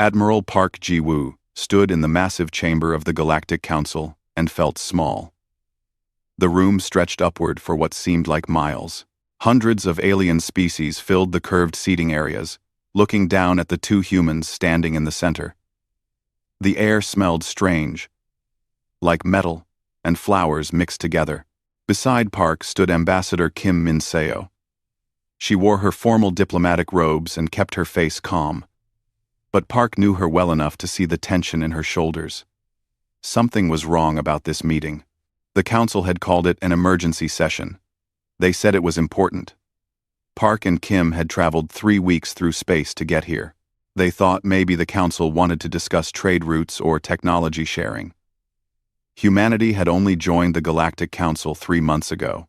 Admiral Park Ji-woo stood in the massive chamber of the Galactic Council and felt small. The room stretched upward for what seemed like miles. Hundreds of alien species filled the curved seating areas, looking down at the two humans standing in the center. The air smelled strange, like metal and flowers mixed together. Beside Park stood Ambassador Kim Min-seo. She wore her formal diplomatic robes and kept her face calm. But Park knew her well enough to see the tension in her shoulders. Something was wrong about this meeting. The council had called it an emergency session. They said it was important. Park and Kim had traveled 3 weeks through space to get here. They thought maybe the council wanted to discuss trade routes or technology sharing. Humanity had only joined the Galactic Council 3 months ago.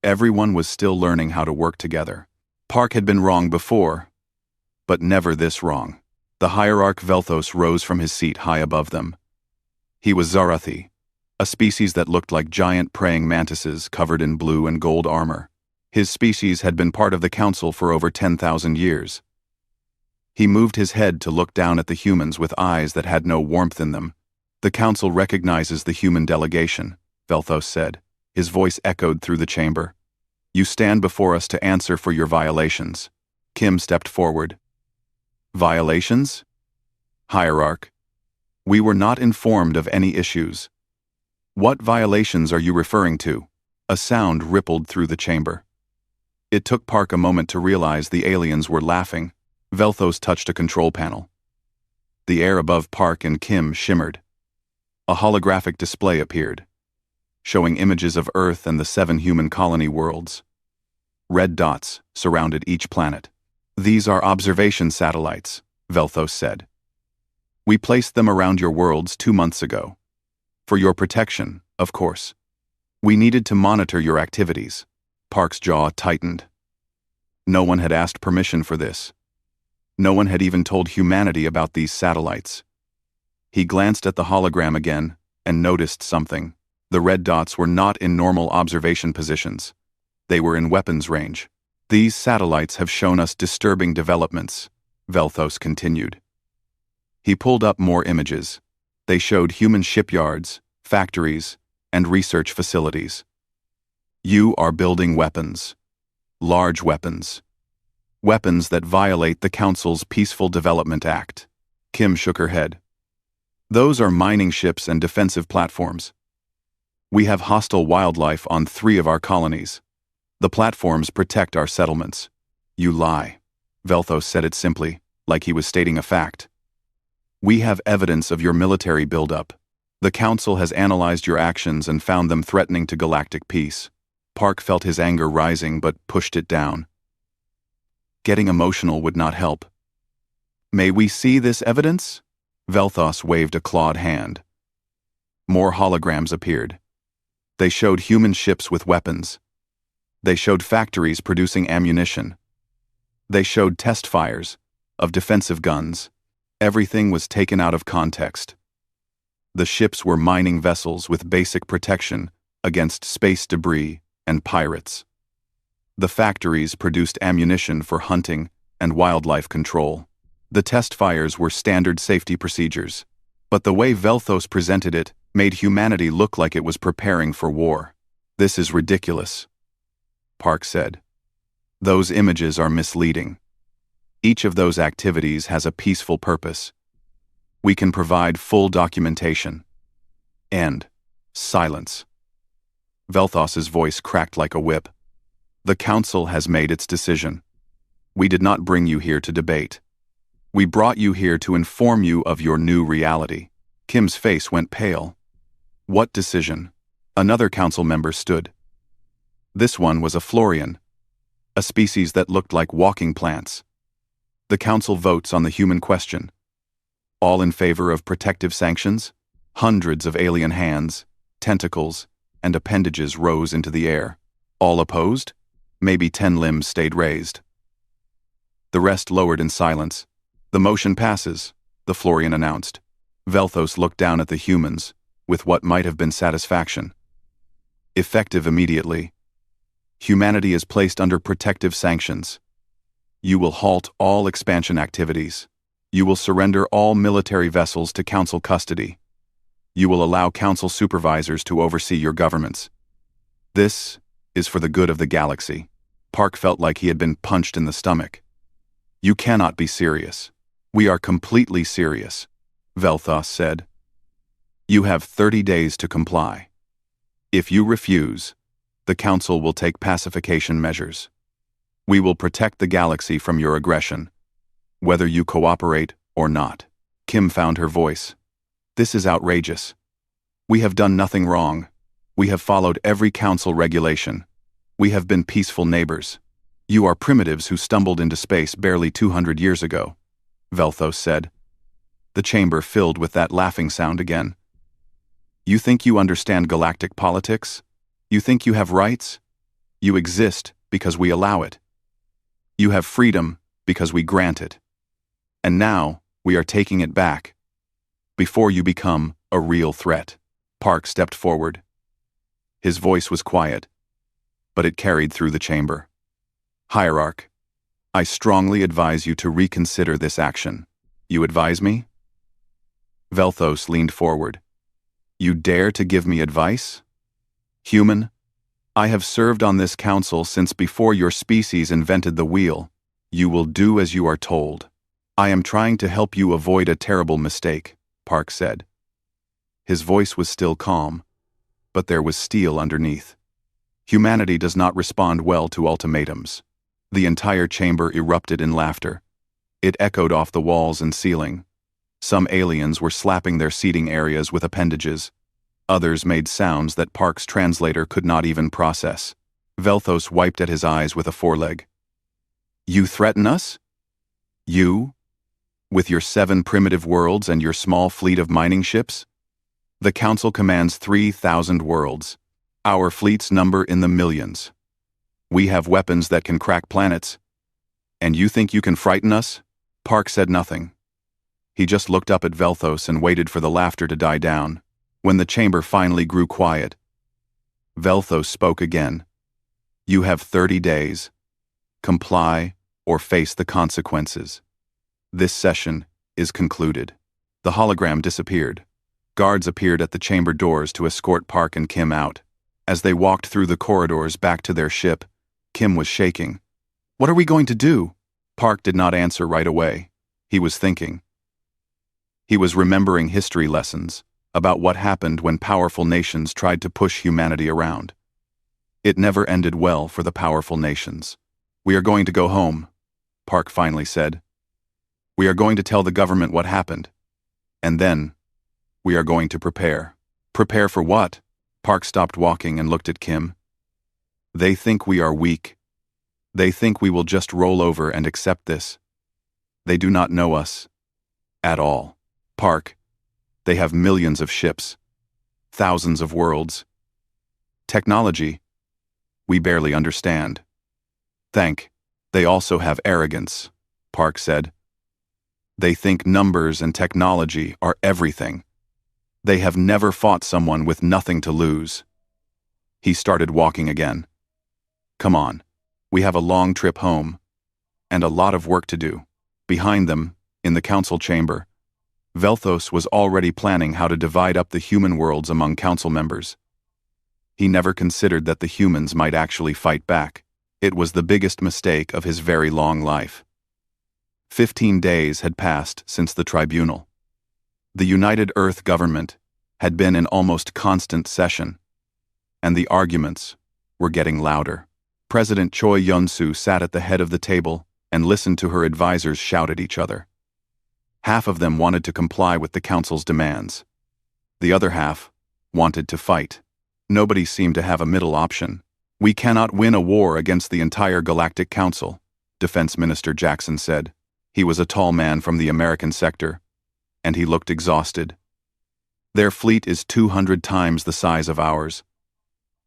Everyone was still learning how to work together. Park had been wrong before, but never this wrong. The hierarch Velthos rose from his seat high above them. He was Zarathi, a species that looked like giant praying mantises covered in blue and gold armor. His species had been part of the council for over 10,000 years. He moved his head to look down at the humans with eyes that had no warmth in them. "The council recognizes the human delegation," Velthos said. His voice echoed through the chamber. "You stand before us to answer for your violations." Kim stepped forward. "Violations? Hierarch, we were not informed of any issues." "What violations are you referring to?" A sound rippled through the chamber. It took Park a moment to realize the aliens were laughing. Velthos touched a control panel. The air above Park and Kim shimmered. A holographic display appeared, showing images of Earth and the 7 human colony worlds. Red dots surrounded each planet. "These are observation satellites," Velthos said. "We placed them around your worlds 2 months ago. For your protection, of course. We needed to monitor your activities." Park's jaw tightened. No one had asked permission for this. No one had even told humanity about these satellites. He glanced at the hologram again and noticed something. The red dots were not in normal observation positions. They were in weapons range. "These satellites have shown us disturbing developments," Velthos continued. He pulled up more images. They showed human shipyards, factories, and research facilities. "You are building weapons. Large weapons. Weapons that violate the Council's Peaceful Development Act." Kim shook her head. "Those are mining ships and defensive platforms. We have hostile wildlife on 3 of our colonies. The platforms protect our settlements." "You lie." Velthos said it simply, like he was stating a fact. "We have evidence of your military buildup. The Council has analyzed your actions and found them threatening to galactic peace." Park felt his anger rising but pushed it down. Getting emotional would not help. "May we see this evidence?" Velthos waved a clawed hand. More holograms appeared. They showed human ships with weapons. They showed factories producing ammunition. They showed test fires of defensive guns. Everything was taken out of context. The ships were mining vessels with basic protection against space debris and pirates. The factories produced ammunition for hunting and wildlife control. The test fires were standard safety procedures. But the way Velthos presented it made humanity look like it was preparing for war. "This is ridiculous," Park said. "Those images are misleading. Each of those activities has a peaceful purpose. We can provide full documentation." And silence. Velthos's voice cracked like a whip. "The Council has made its decision. We did not bring you here to debate. We brought you here to inform you of your new reality." Kim's face went pale. "What decision?" Another council member stood. This one was a Florian, a species that looked like walking plants. "The council votes on the human question. All in favor of protective sanctions?" Hundreds of alien hands, tentacles, and appendages rose into the air. "All opposed?" Maybe 10 limbs stayed raised. The rest lowered in silence. "The motion passes," the Florian announced. Velthos looked down at the humans with what might have been satisfaction. "Effective immediately. Humanity is placed under protective sanctions. You will halt all expansion activities. You will surrender all military vessels to Council custody. You will allow Council supervisors to oversee your governments. This is for the good of the galaxy. Park felt like he had been punched in the stomach. You cannot be serious. We are completely serious, Velthos said. You have 30 days to comply. If you refuse, the Council will take pacification measures. We will protect the galaxy from your aggression, whether you cooperate or not. Kim found her voice. This is outrageous. We have done nothing wrong. We have followed every Council regulation. We have been peaceful neighbors. You are primitives who stumbled into space barely 200 years ago, Velthos said. The chamber filled with that laughing sound again. You think you understand galactic politics? You think you have rights? You exist because we allow it. You have freedom because we grant it. And now we are taking it back. Before you become a real threat. Park stepped forward. His voice was quiet, but it carried through the chamber. Hierarch, I strongly advise you to reconsider this action. You advise me? Velthos leaned forward. You dare to give me advice? Human, I have served on this council since before your species invented the wheel. You will do as you are told. I am trying to help you avoid a terrible mistake, Park said. His voice was still calm, but there was steel underneath. Humanity does not respond well to ultimatums. The entire chamber erupted in laughter. It echoed off the walls and ceiling. Some aliens were slapping their seating areas with appendages. Others made sounds that Park's translator could not even process. Velthos wiped at his eyes with a foreleg. You threaten us? You? With your 7 primitive worlds and your small fleet of mining ships? The Council commands 3,000 worlds. Our fleets number in the millions. We have weapons that can crack planets. And you think you can frighten us? Park said nothing. He just looked up at Velthos and waited for the laughter to die down. When the chamber finally grew quiet, Velthos spoke again. You have 30 days. Comply or face the consequences. This session is concluded. The hologram disappeared. Guards appeared at the chamber doors to escort Park and Kim out. As they walked through the corridors back to their ship, Kim was shaking. What are we going to do? Park did not answer right away. He was thinking. He was remembering history lessons about what happened when powerful nations tried to push humanity around. It never ended well for the powerful nations. We are going to go home, Park finally said. We are going to tell the government what happened. And then, we are going to prepare. Prepare for what? Park stopped walking and looked at Kim. They think we are weak. They think we will just roll over and accept this. They do not know us. At all. Park, they have millions of ships. Thousands of worlds. Technology, we barely understand. They also have arrogance, Park said. They think numbers and technology are everything. They have never fought someone with nothing to lose. He started walking again. Come on, we have a long trip home, and a lot of work to do. Behind them, in the council chamber, Velthos was already planning how to divide up the human worlds among council members. He never considered that the humans might actually fight back. It was the biggest mistake of his very long life. 15 days had passed since the tribunal. The United Earth government had been in almost constant session, and the arguments were getting louder. President Choi Yun-soo sat at the head of the table and listened to her advisors shout at each other. Half of them wanted to comply with the council's demands. The other half wanted to fight. Nobody seemed to have a middle option. We cannot win a war against the entire Galactic Council, Defense Minister Jackson said. He was a tall man from the American sector, and he looked exhausted. Their fleet is 200 times the size of ours.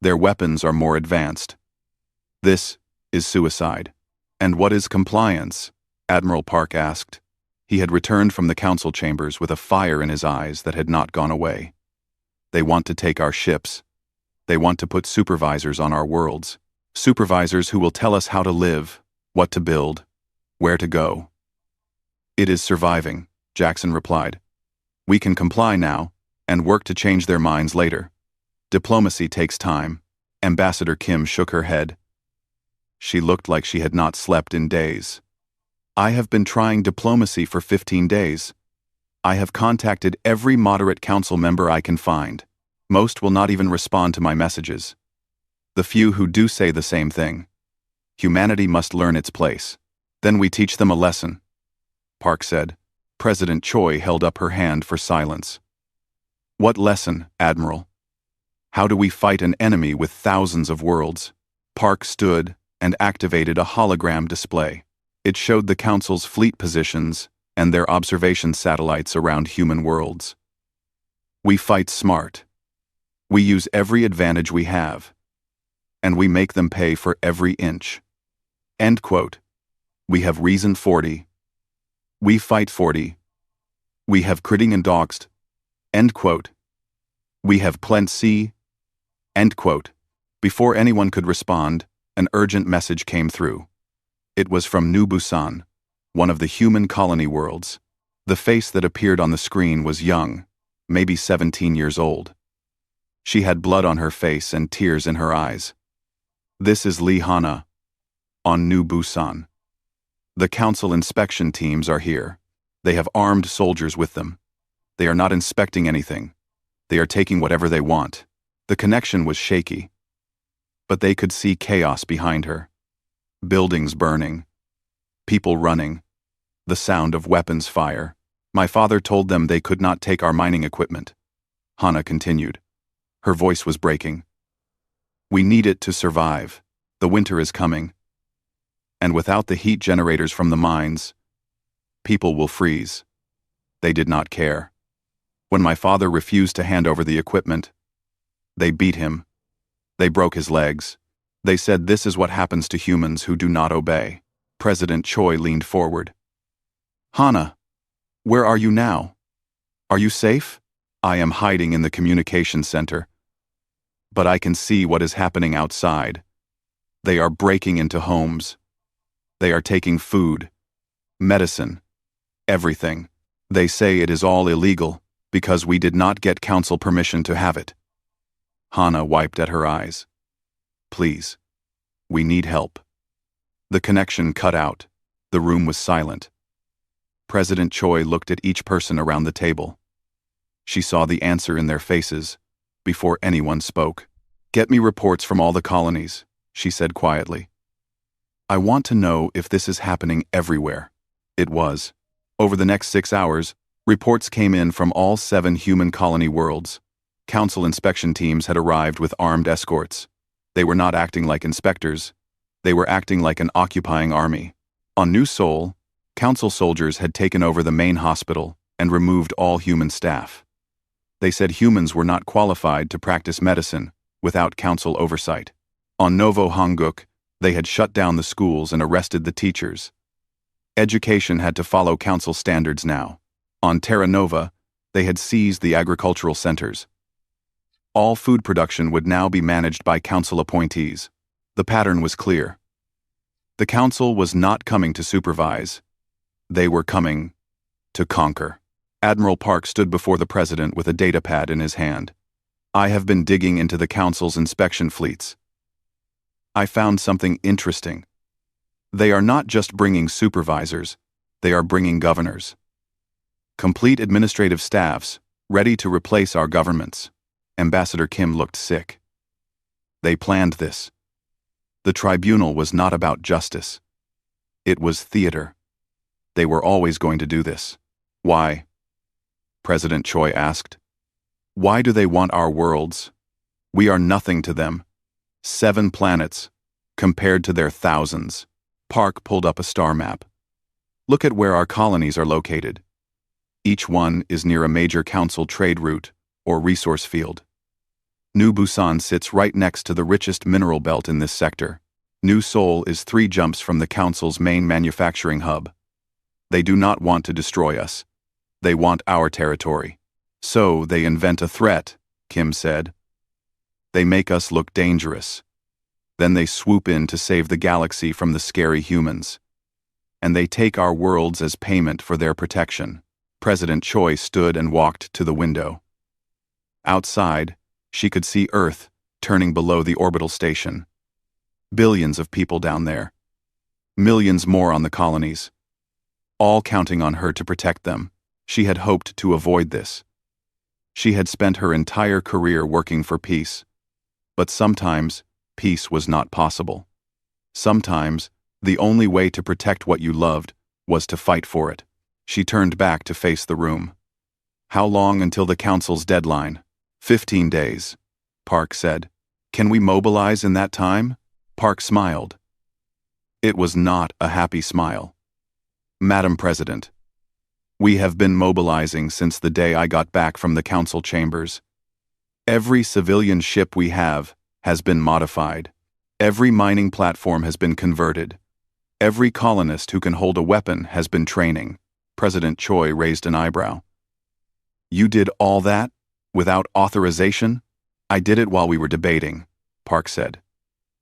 Their weapons are more advanced. This is suicide. And what is compliance? Admiral Park asked. He had returned from the council chambers with a fire in his eyes that had not gone away. They want to take our ships. They want to put supervisors on our worlds. Supervisors who will tell us how to live, what to build, where to go. It is surviving, Jackson replied. We can comply now, and work to change their minds later. Diplomacy takes time. Ambassador Kim shook her head. She looked like she had not slept in days. I have been trying diplomacy for 15 days. I have contacted every moderate council member I can find. Most will not even respond to my messages. The few who do say the same thing. Humanity must learn its place. Then we teach them a lesson, Park said. President Choi held up her hand for silence. What lesson, Admiral? How do we fight an enemy with thousands of worlds? Park stood and activated a hologram display. It showed the Council's fleet positions and their observation satellites around human worlds. We fight smart. We use every advantage we have. And we make them pay for every inch. End quote. We have reason 40. We fight 40. We have critting and doxed. End quote. We have plenty. End quote. Before anyone could respond, an urgent message came through. It was from New Busan, one of the human colony worlds. The face that appeared on the screen was young, maybe 17 years old. She had blood on her face and tears in her eyes. This is Lee Hana, on New Busan. The council inspection teams are here. They have armed soldiers with them. They are not inspecting anything. They are taking whatever they want. The connection was shaky, but they could see chaos behind her. Buildings burning. People running. The sound of weapons fire. My father told them they could not take our mining equipment. Hana continued. Her voice was breaking. We need it to survive. The winter is coming. And without the heat generators from the mines, people will freeze. They did not care. When my father refused to hand over the equipment, they beat him. They broke his legs. They said this is what happens to humans who do not obey. President Choi leaned forward. Hana, where are you now? Are you safe? I am hiding in the communication center. But I can see what is happening outside. They are breaking into homes. They are taking food, medicine, everything. They say it is all illegal because we did not get council permission to have it. Hana wiped at her eyes. Please, we need help. The connection cut out. The room was silent. President Choi looked at each person around the table. She saw the answer in their faces before anyone spoke. Get me reports from all the colonies, she said quietly. I want to know if this is happening everywhere. It was. Over the next 6 hours, reports came in from all 7 human colony worlds. Council inspection teams had arrived with armed escorts. They were not acting like inspectors. They were acting like an occupying army. On New Seoul, council soldiers had taken over the main hospital and removed all human staff. They said humans were not qualified to practice medicine without council oversight. On Novo Hanguk, they had shut down the schools and arrested the teachers. Education had to follow council standards now. On Terra Nova, they had seized the agricultural centers. All food production would now be managed by council appointees. The pattern was clear. The council was not coming to supervise. They were coming to conquer. Admiral Park stood before the president with a data pad in his hand. I have been digging into the council's inspection fleets. I found something interesting. They are not just bringing supervisors, they are bringing governors. Complete administrative staffs, ready to replace our governments. Ambassador Kim looked sick. They planned this. The tribunal was not about justice. It was theater. They were always going to do this. Why? President Choi asked. Why do they want our worlds? We are nothing to them. 7 planets, compared to their thousands. Park pulled up a star map. Look at where our colonies are located. Each one is near a major council trade route or resource field. New Busan sits right next to the richest mineral belt in this sector. New Seoul is 3 jumps from the council's main manufacturing hub. They do not want to destroy us. They want our territory. So they invent a threat, Kim said. They make us look dangerous. Then they swoop in to save the galaxy from the scary humans. and they take our worlds as payment for their protection. President Choi stood and walked to the window. Outside, she could see Earth turning below the orbital station. Billions of people down there. Millions more on the colonies. All counting on her to protect them. She had hoped to avoid this. She had spent her entire career working for peace. But sometimes, peace was not possible. Sometimes, the only way to protect what you loved was to fight for it. She turned back to face the room. How long until the council's deadline? 15 days, Park said. Can we mobilize in that time? Park smiled. It was not a happy smile. Madam President, we have been mobilizing since the day I got back from the council chambers. Every civilian ship we have has been modified. Every mining platform has been converted. Every colonist who can hold a weapon has been training. President Choi raised an eyebrow. You did all that? Without authorization? I did it while we were debating, Park said.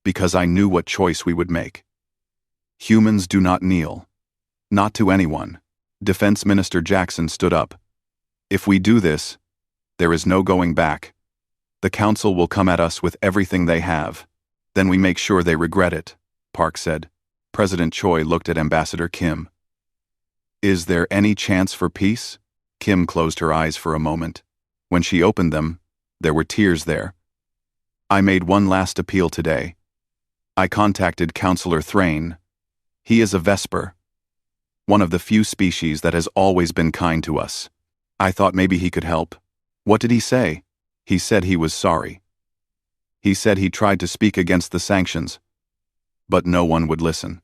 Because I knew what choice we would make. Humans do not kneel. Not to anyone. Defense Minister Jackson stood up. If we do this, there is no going back. The council will come at us with everything they have. Then we make sure they regret it, Park said. President Choi looked at Ambassador Kim. Is there any chance for peace? Kim closed her eyes for a moment. When she opened them, there were tears there. I made one last appeal today. I contacted Councillor Thrain. He is a Vesper, one of the few species that has always been kind to us. I thought maybe he could help. What did he say? He said he was sorry. He said he tried to speak against the sanctions, but no one would listen.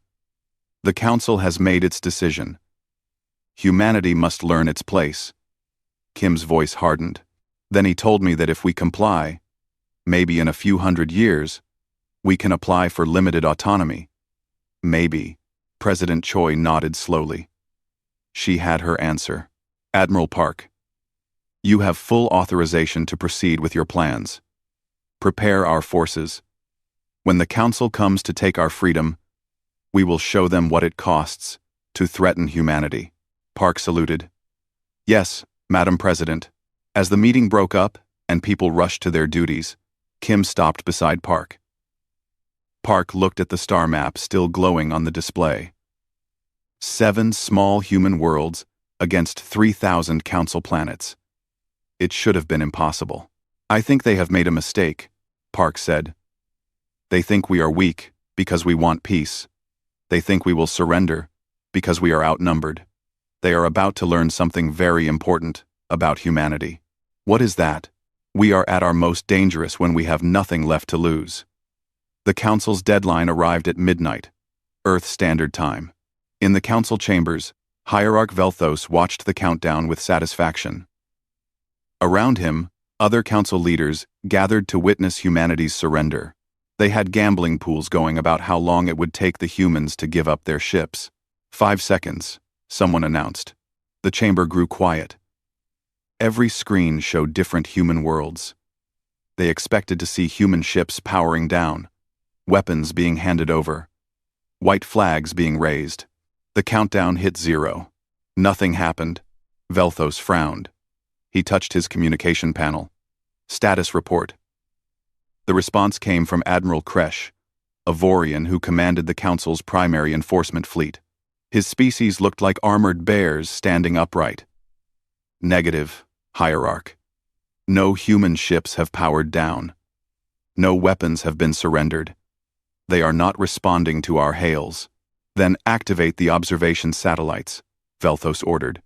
The Council has made its decision. Humanity must learn its place. Kim's voice hardened. Then he told me that if we comply, maybe in a few hundred years, we can apply for limited autonomy. Maybe. President Choi nodded slowly. She had her answer. Admiral Park, you have full authorization to proceed with your plans. Prepare our forces. When the Council comes to take our freedom, we will show them what it costs to threaten humanity. Park saluted. Yes, Madam President. As the meeting broke up and people rushed to their duties, Kim stopped beside Park. Park looked at the star map still glowing on the display. 7 small human worlds against 3,000 council planets. It should have been impossible. I think they have made a mistake, Park said. They think we are weak because we want peace. They think we will surrender because we are outnumbered. They are about to learn something very important about humanity. What is that? We are at our most dangerous when we have nothing left to lose. The Council's deadline arrived at midnight, Earth Standard Time. In the Council chambers, Hierarch Velthos watched the countdown with satisfaction. Around him, other Council leaders gathered to witness humanity's surrender. They had gambling pools going about how long it would take the humans to give up their ships. 5 seconds, someone announced. The chamber grew quiet. Every screen showed different human worlds. They expected to see human ships powering down, weapons being handed over, white flags being raised. The countdown hit 0. Nothing happened. Velthos frowned. He touched his communication panel. Status report. The response came from Admiral Kresh, a Vorian who commanded the Council's primary enforcement fleet. His species looked like armored bears standing upright. Negative, Hierarch. No human ships have powered down. No weapons have been surrendered. They are not responding to our hails. Then activate the observation satellites, Velthos ordered.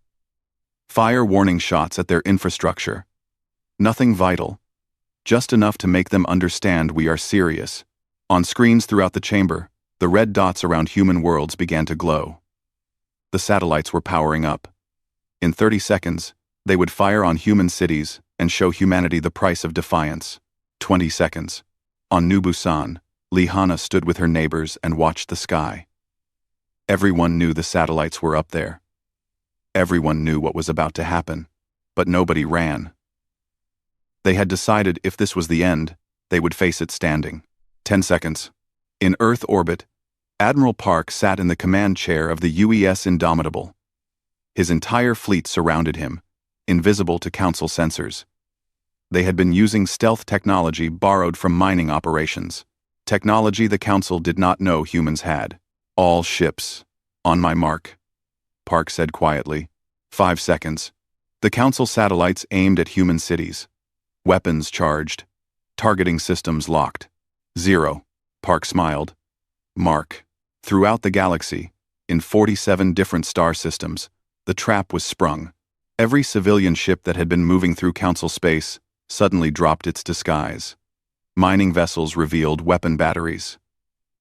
Fire warning shots at their infrastructure. Nothing vital. Just enough to make them understand we are serious. On screens throughout the chamber, the red dots around human worlds began to glow. The satellites were powering up. In 30 seconds, they would fire on human cities and show humanity the price of defiance. 20 seconds. On New Busan, Lihana stood with her neighbors and watched the sky. Everyone knew the satellites were up there. Everyone knew what was about to happen, but nobody ran. They had decided if this was the end, they would face it standing. 10 seconds. In Earth orbit, Admiral Park sat in the command chair of the UES Indomitable. His entire fleet surrounded him, invisible to Council sensors. They had been using stealth technology borrowed from mining operations, technology the Council did not know humans had. "All ships. On my mark," Park said quietly. 5 seconds. The Council satellites aimed at human cities. Weapons charged. Targeting systems locked. 0. Park smiled. Mark. Throughout the galaxy, in 47 different star systems, the trap was sprung. Every civilian ship that had been moving through Council space suddenly dropped its disguise. Mining vessels revealed weapon batteries.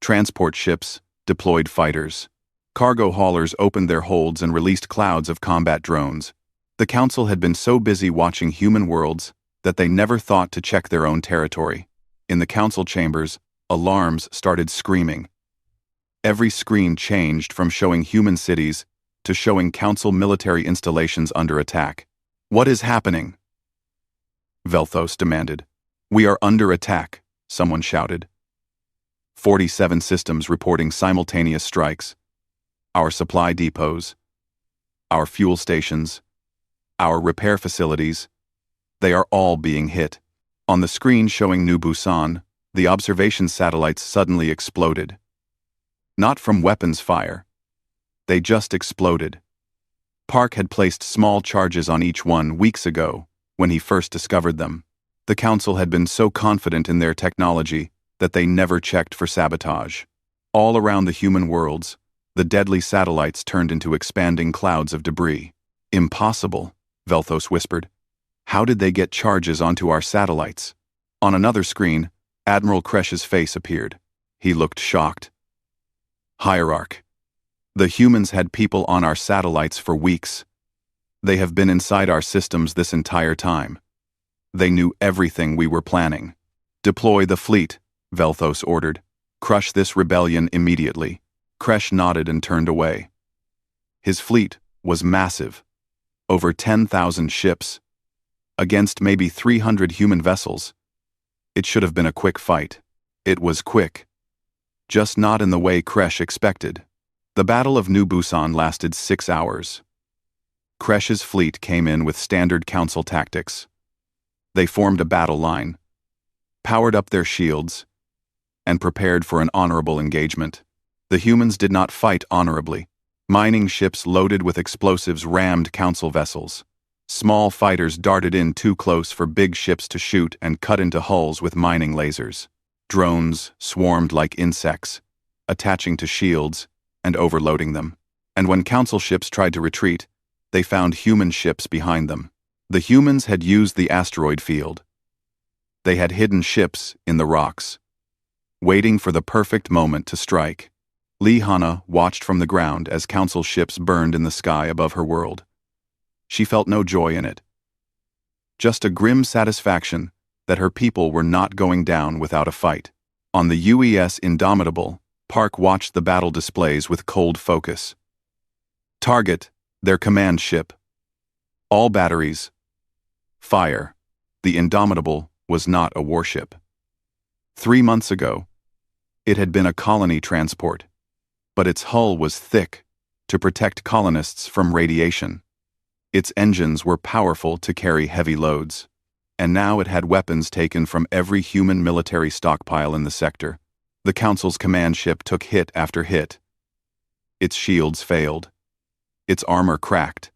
Transport ships deployed fighters. Cargo haulers opened their holds and released clouds of combat drones. The Council had been so busy watching human worlds that they never thought to check their own territory. In the Council chambers, alarms started screaming. Every screen changed from showing human cities to showing Council military installations under attack. "What is happening?" Velthos demanded. "We are under attack," someone shouted. 47 systems reporting simultaneous strikes. Our supply depots, our fuel stations, our repair facilities, they are all being hit. On the screen showing New Busan, the observation satellites suddenly exploded. Not from weapons fire. They just exploded. Park had placed small charges on each one weeks ago, when he first discovered them. The Council had been so confident in their technology that they never checked for sabotage. All around the human worlds, the deadly satellites turned into expanding clouds of debris. "Impossible," Velthos whispered. "How did they get charges onto our satellites?" On another screen, Admiral Kresh's face appeared. He looked shocked. "Hierarch. The humans had people on our satellites for weeks. They have been inside our systems this entire time. They knew everything we were planning." "Deploy the fleet," Velthos ordered. "Crush this rebellion immediately." Kresh nodded and turned away. His fleet was massive. Over 10,000 ships. Against maybe 300 human vessels. It should have been a quick fight. It was quick. Just not in the way Kresh expected. The Battle of New Busan lasted 6 hours. Kresh's fleet came in with standard Council tactics. They formed a battle line, powered up their shields, and prepared for an honorable engagement. The humans did not fight honorably. Mining ships loaded with explosives rammed Council vessels. Small fighters darted in too close for big ships to shoot and cut into hulls with mining lasers. Drones swarmed like insects, attaching to shields and overloading them. And when Council ships tried to retreat, they found human ships behind them. The humans had used the asteroid field. They had hidden ships in the rocks, waiting for the perfect moment to strike. Lee Hana watched from the ground as Council ships burned in the sky above her world. She felt no joy in it. Just a grim satisfaction that her people were not going down without a fight. On the UES Indomitable, Park watched the battle displays with cold focus. Target, their command ship. All batteries. Fire. The Indomitable was not a warship. 3 months ago, it had been a colony transport, but its hull was thick to protect colonists from radiation. Its engines were powerful to carry heavy loads, and now it had weapons taken from every human military stockpile in the sector. The Council's command ship took hit after hit. Its shields failed. Its armor cracked.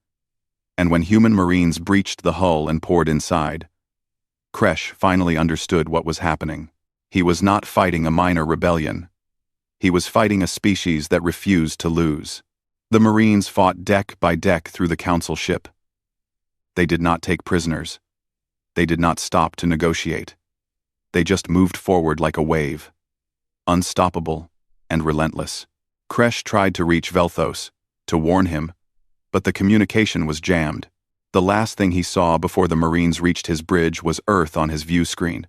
And when human marines breached the hull and poured inside, Kresh finally understood what was happening. He was not fighting a minor rebellion. He was fighting a species that refused to lose. The Marines fought deck by deck through the Council ship. They did not take prisoners. They did not stop to negotiate. They just moved forward like a wave, unstoppable and relentless. Kresh tried to reach Velthos, to warn him, but the communication was jammed. The last thing he saw before the Marines reached his bridge was Earth on his view screen,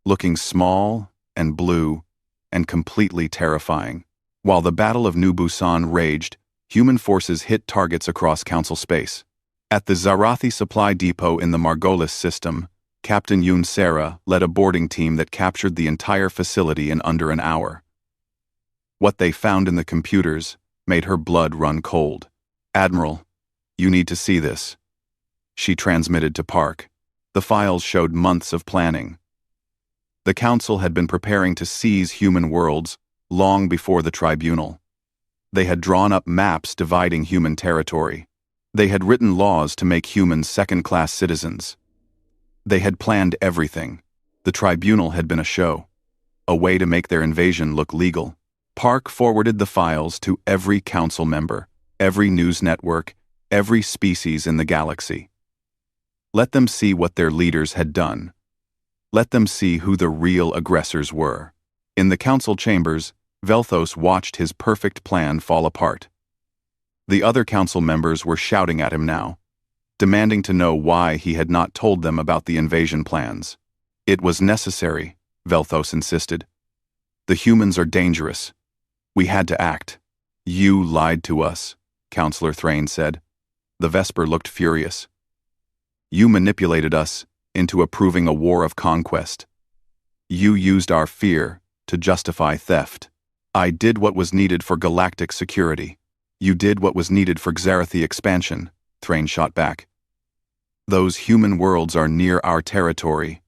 looking small and blue and completely terrifying. While the Battle of New Busan raged, human forces hit targets across Council space. At the Zarathi supply depot in the Margolis system, Captain Yoon Sera led a boarding team that captured the entire facility in under an hour. What they found in the computers made her blood run cold. "Admiral, you need to see this," she transmitted to Park. The files showed months of planning. The Council had been preparing to seize human worlds long before the tribunal. They had drawn up maps dividing human territory. They had written laws to make humans second-class citizens. They had planned everything. The tribunal had been a show, a way to make their invasion look legal. Park forwarded the files to every council member, every news network, every species in the galaxy. Let them see what their leaders had done. Let them see who the real aggressors were. In the council chambers, Velthos watched his perfect plan fall apart. The other council members were shouting at him now, demanding to know why he had not told them about the invasion plans. "It was necessary," Velthos insisted. "The humans are dangerous. We had to act." "You lied to us," Counselor Thrain said. The Vesper looked furious. "You manipulated us into approving a war of conquest. You used our fear to justify theft. I did what was needed for galactic security. You did what was needed for Xerathi expansion," Thrain shot back. "Those human worlds are near our territory,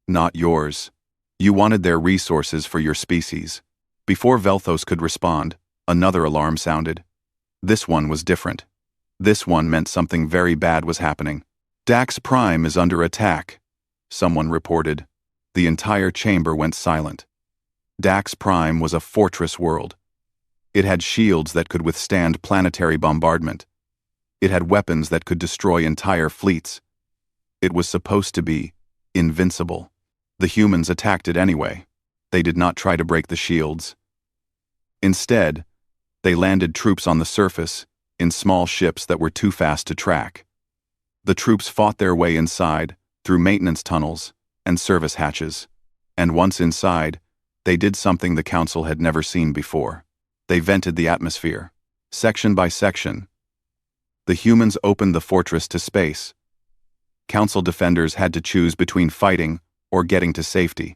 not yours. You wanted their resources for your species." Before Velthos could respond, another alarm sounded. This one was different. This one meant something very bad was happening. "Dax Prime is under attack," someone reported. The entire chamber went silent. Dax Prime was a fortress world. It had shields that could withstand planetary bombardment. It had weapons that could destroy entire fleets. It was supposed to be invincible. The humans attacked it anyway. They did not try to break the shields. Instead, they landed troops on the surface in small ships that were too fast to track. The troops fought their way inside through maintenance tunnels and service hatches, and once inside, they did something the Council had never seen before. They vented the atmosphere, section by section. The humans opened the fortress to space. Council defenders had to choose between fighting or getting to safety.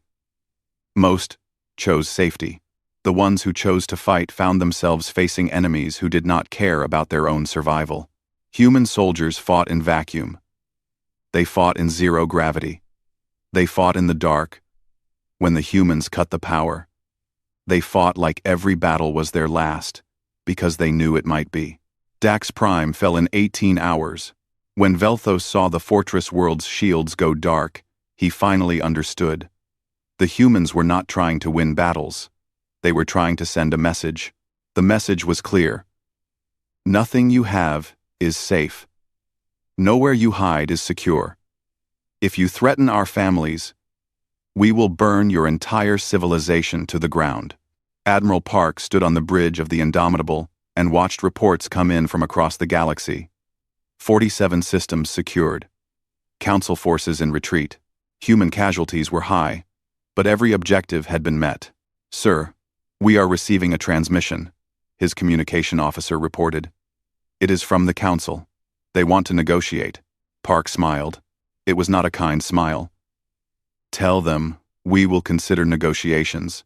Most chose safety. The ones who chose to fight found themselves facing enemies who did not care about their own survival. Human soldiers fought in vacuum. They fought in zero gravity. They fought in the dark, when the humans cut the power. They fought like every battle was their last, because they knew it might be. Dax Prime fell in 18 hours. When Velthos saw the fortress world's shields go dark, he finally understood. The humans were not trying to win battles. They were trying to send a message. The message was clear. Nothing you have is safe. Nowhere you hide is secure. If you threaten our families, we will burn your entire civilization to the ground. Admiral Park stood on the bridge of the Indomitable and watched reports come in from across the galaxy. 47 systems secured. Council forces in retreat. Human casualties were high, but every objective had been met. "Sir, we are receiving a transmission," his communication officer reported. "It is from the Council. They want to negotiate." Park smiled. It was not a kind smile. "Tell them we will consider negotiations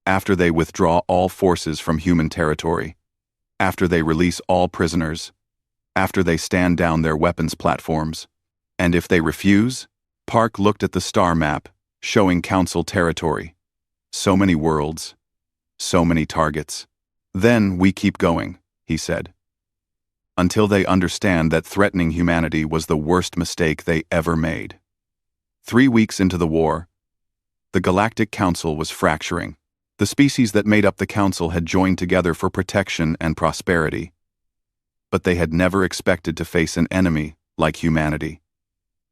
after they withdraw all forces from human territory, after they release all prisoners, after they stand down their weapons platforms. And if they refuse," Park looked at the star map, showing Council territory. So many worlds, so many targets. "Then we keep going," he said, "until they understand that threatening humanity was the worst mistake they ever made." 3 weeks into the war, the Galactic Council was fracturing. The species that made up the Council had joined together for protection and prosperity. But they had never expected to face an enemy like humanity.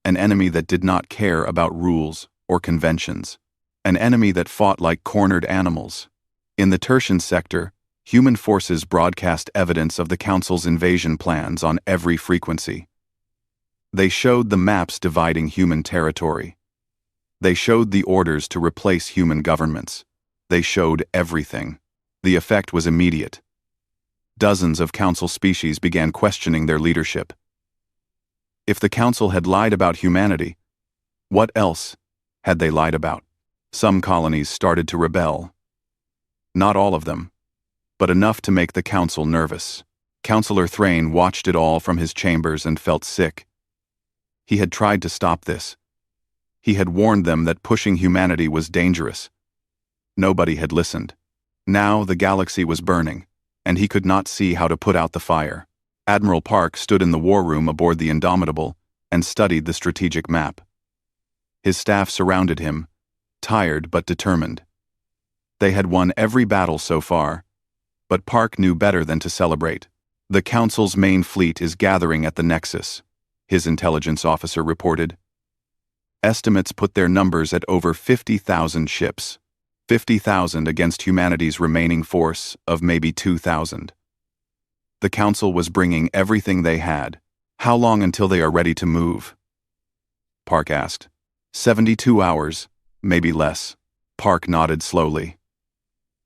An enemy that did not care about rules or conventions. An enemy that fought like cornered animals. In the Tertian sector, human forces broadcast evidence of the Council's invasion plans on every frequency. They showed the maps dividing human territory. They showed the orders to replace human governments. They showed everything. The effect was immediate. Dozens of Council species began questioning their leadership. If the Council had lied about humanity, what else had they lied about? Some colonies started to rebel. Not all of them. but enough to make the council nervous. Councillor Thrain watched it all from his chambers and felt sick. He had tried to stop this. He had warned them that pushing humanity was dangerous. Nobody had listened. Now the galaxy was burning, and he could not see how to put out the fire. Admiral Park stood in the war room aboard the Indomitable and studied the strategic map. His staff surrounded him, tired but determined. They had won every battle so far, but Park knew better than to celebrate. The Council's main fleet is gathering at the Nexus, his intelligence officer reported. Estimates put their numbers at over 50,000 ships. 50,000 against humanity's remaining force of maybe 2,000. The Council was bringing everything they had. How long until they are ready to move? Park asked. 72 hours, maybe less. Park nodded slowly.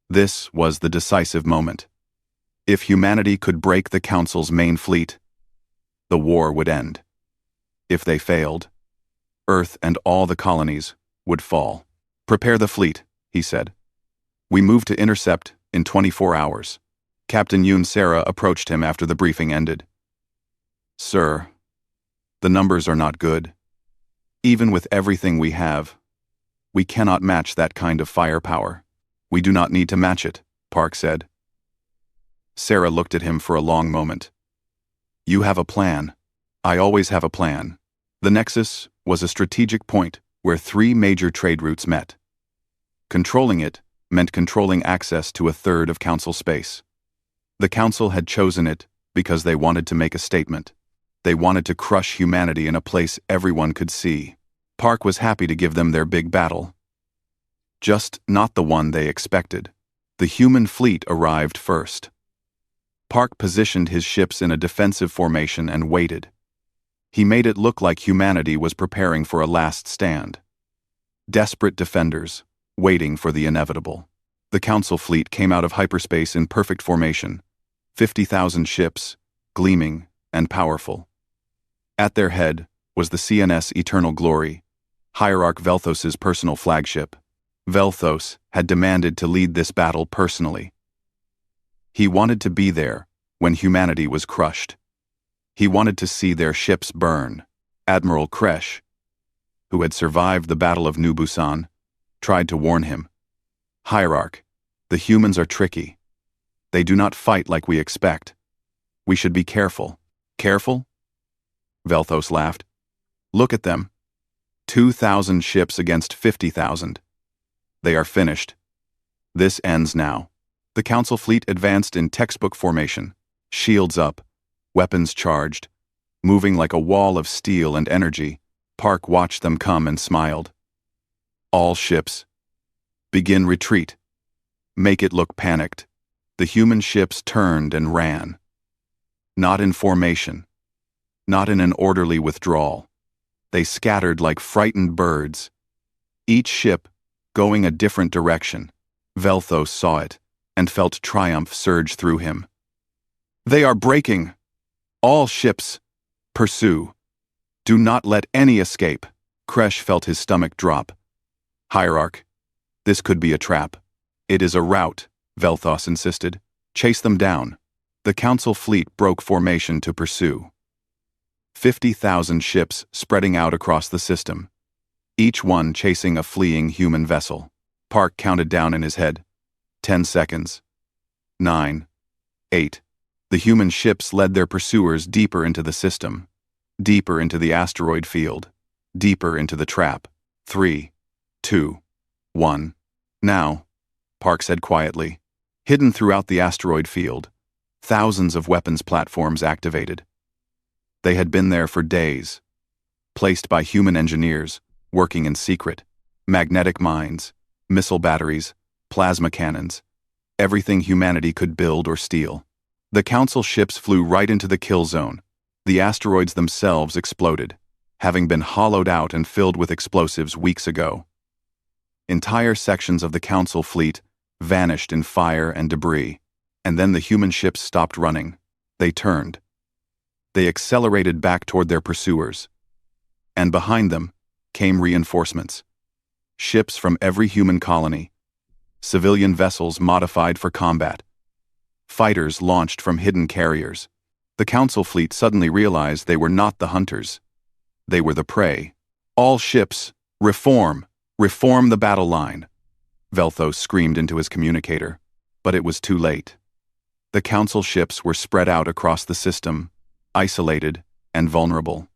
This was the decisive moment. If humanity could break the Council's main fleet, the war would end. If they failed, Earth and all the colonies would fall. Prepare the fleet, he said. We move to intercept in 24 hours. Captain Yoon Sarah approached him after the briefing ended. Sir, the numbers are not good. Even with everything we have, we cannot match that kind of firepower. We do not need to match it, Park said. Sarah looked at him for a long moment. You have a plan. I always have a plan. The Nexus was a strategic point where 3 major trade routes met. Controlling it meant controlling access to a third of Council space. The Council had chosen it because they wanted to make a statement. They wanted to crush humanity in a place everyone could see. Park was happy to give them their big battle. Just not the one they expected. The human fleet arrived first. Park positioned his ships in a defensive formation and waited. He made it look like humanity was preparing for a last stand. Desperate defenders, waiting for the inevitable. The Council fleet came out of hyperspace in perfect formation, 50,000 ships, gleaming and powerful. At their head was the CNS Eternal Glory, Hierarch Velthos's personal flagship. Velthos had demanded to lead this battle personally. He wanted to be there when humanity was crushed. He wanted to see their ships burn. Admiral Kresh, who had survived the Battle of New Busan, tried to warn him. Hierarch, the humans are tricky. They do not fight like we expect. We should be careful. Careful? Velthos laughed. Look at them. 2,000 ships against 50,000. They are finished. This ends now. The Council fleet advanced in textbook formation, shields up, weapons charged, moving like a wall of steel and energy. Park watched them come and smiled. All ships. Begin retreat. Make it look panicked. The human ships turned and ran. Not in formation. Not in an orderly withdrawal. They scattered like frightened birds. Each ship going a different direction. Velthos saw it and felt triumph surge through him. They are breaking. All ships. Pursue. Do not let any escape. Kresh felt his stomach drop. Hierarch, this could be a trap. It is a rout, Velthos insisted. Chase them down. The Council fleet broke formation to pursue. 50,000 ships spreading out across the system, each one chasing a fleeing human vessel. Park counted down in his head. 10 seconds. 9. 8. The human ships led their pursuers deeper into the system, deeper into the asteroid field, deeper into the trap. 3, 2, 1. Now, Park said quietly. Hidden throughout the asteroid field, thousands of weapons platforms activated. They had been there for days, placed by human engineers, working in secret. Magnetic mines, missile batteries, plasma cannons, everything humanity could build or steal. The Council ships flew right into the kill zone. The asteroids themselves exploded, having been hollowed out and filled with explosives weeks ago. Entire sections of the Council fleet vanished in fire and debris, and then the human ships stopped running. They turned. They accelerated back toward their pursuers. And behind them came reinforcements. Ships from every human colony. Civilian vessels modified for combat. Fighters launched from hidden carriers. The Council fleet suddenly realized they were not the hunters. They were the prey. All ships, reform! Reform the battle line! Velthos screamed into his communicator, but it was too late. The Council ships were spread out across the system, isolated and vulnerable.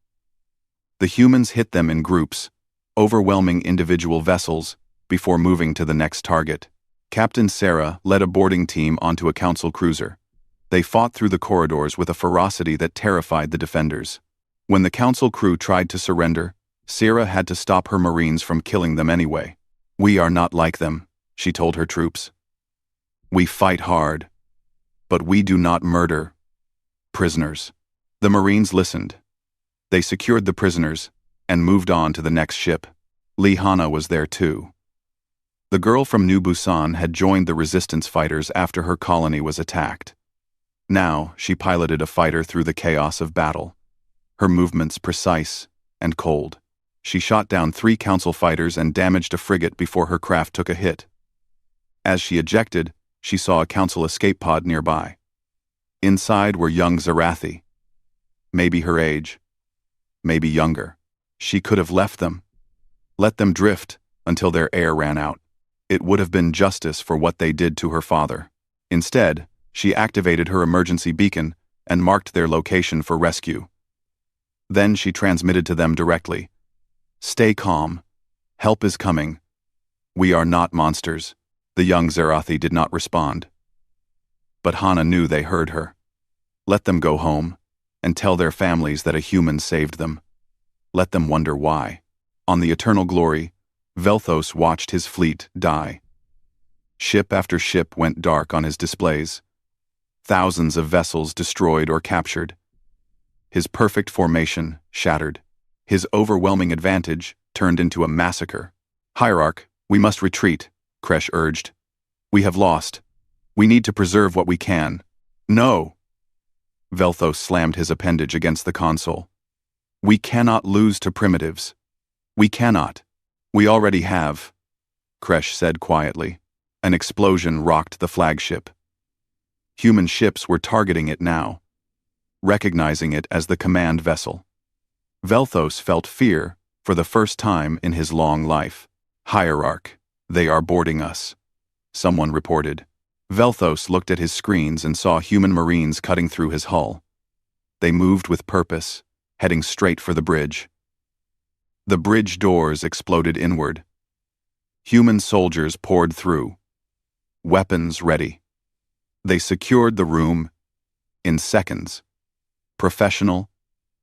The humans hit them in groups, overwhelming individual vessels, before moving to the next target. Captain Sarah led a boarding team onto a Council cruiser. They fought through the corridors with a ferocity that terrified the defenders. When the Council crew tried to surrender, Sarah had to stop her Marines from killing them anyway. "We are not like them," she told her troops. "We fight hard, but we do not murder prisoners." The Marines listened. They secured the prisoners and moved on to the next ship. Lihana was there too. The girl from New Busan had joined the resistance fighters after her colony was attacked. Now, she piloted a fighter through the chaos of battle. Her movements precise and cold. She shot down 3 Council fighters and damaged a frigate before her craft took a hit. As she ejected, she saw a Council escape pod nearby. Inside were young Zarathi. Maybe her age. Maybe younger. She could have left them. Let them drift until their air ran out. It would have been justice for what they did to her father. Instead, she activated her emergency beacon and marked their location for rescue. Then she transmitted to them directly. "Stay calm. Help is coming. We are not monsters." The young Zarathi did not respond. But Hana knew they heard her. Let them go home and tell their families that a human saved them. Let them wonder why. On the Eternal Glory, Velthos watched his fleet die. Ship after ship went dark on his displays. Thousands of vessels destroyed or captured. His perfect formation shattered. His overwhelming advantage turned into a massacre. "Hierarch, we must retreat," Kresh urged. "We have lost. We need to preserve what we can." "No!" Velthos slammed his appendage against the console. "We cannot lose to primitives. We cannot. We already have," Kresh said quietly. An explosion rocked the flagship. Human ships were targeting it now, recognizing it as the command vessel. Velthos felt fear for the first time in his long life. "Hierarch, they are boarding us," someone reported. Velthos looked at his screens and saw human Marines cutting through his hull. They moved with purpose, heading straight for the bridge. The bridge doors exploded inward. Human soldiers poured through, weapons ready. They secured the room in seconds, professional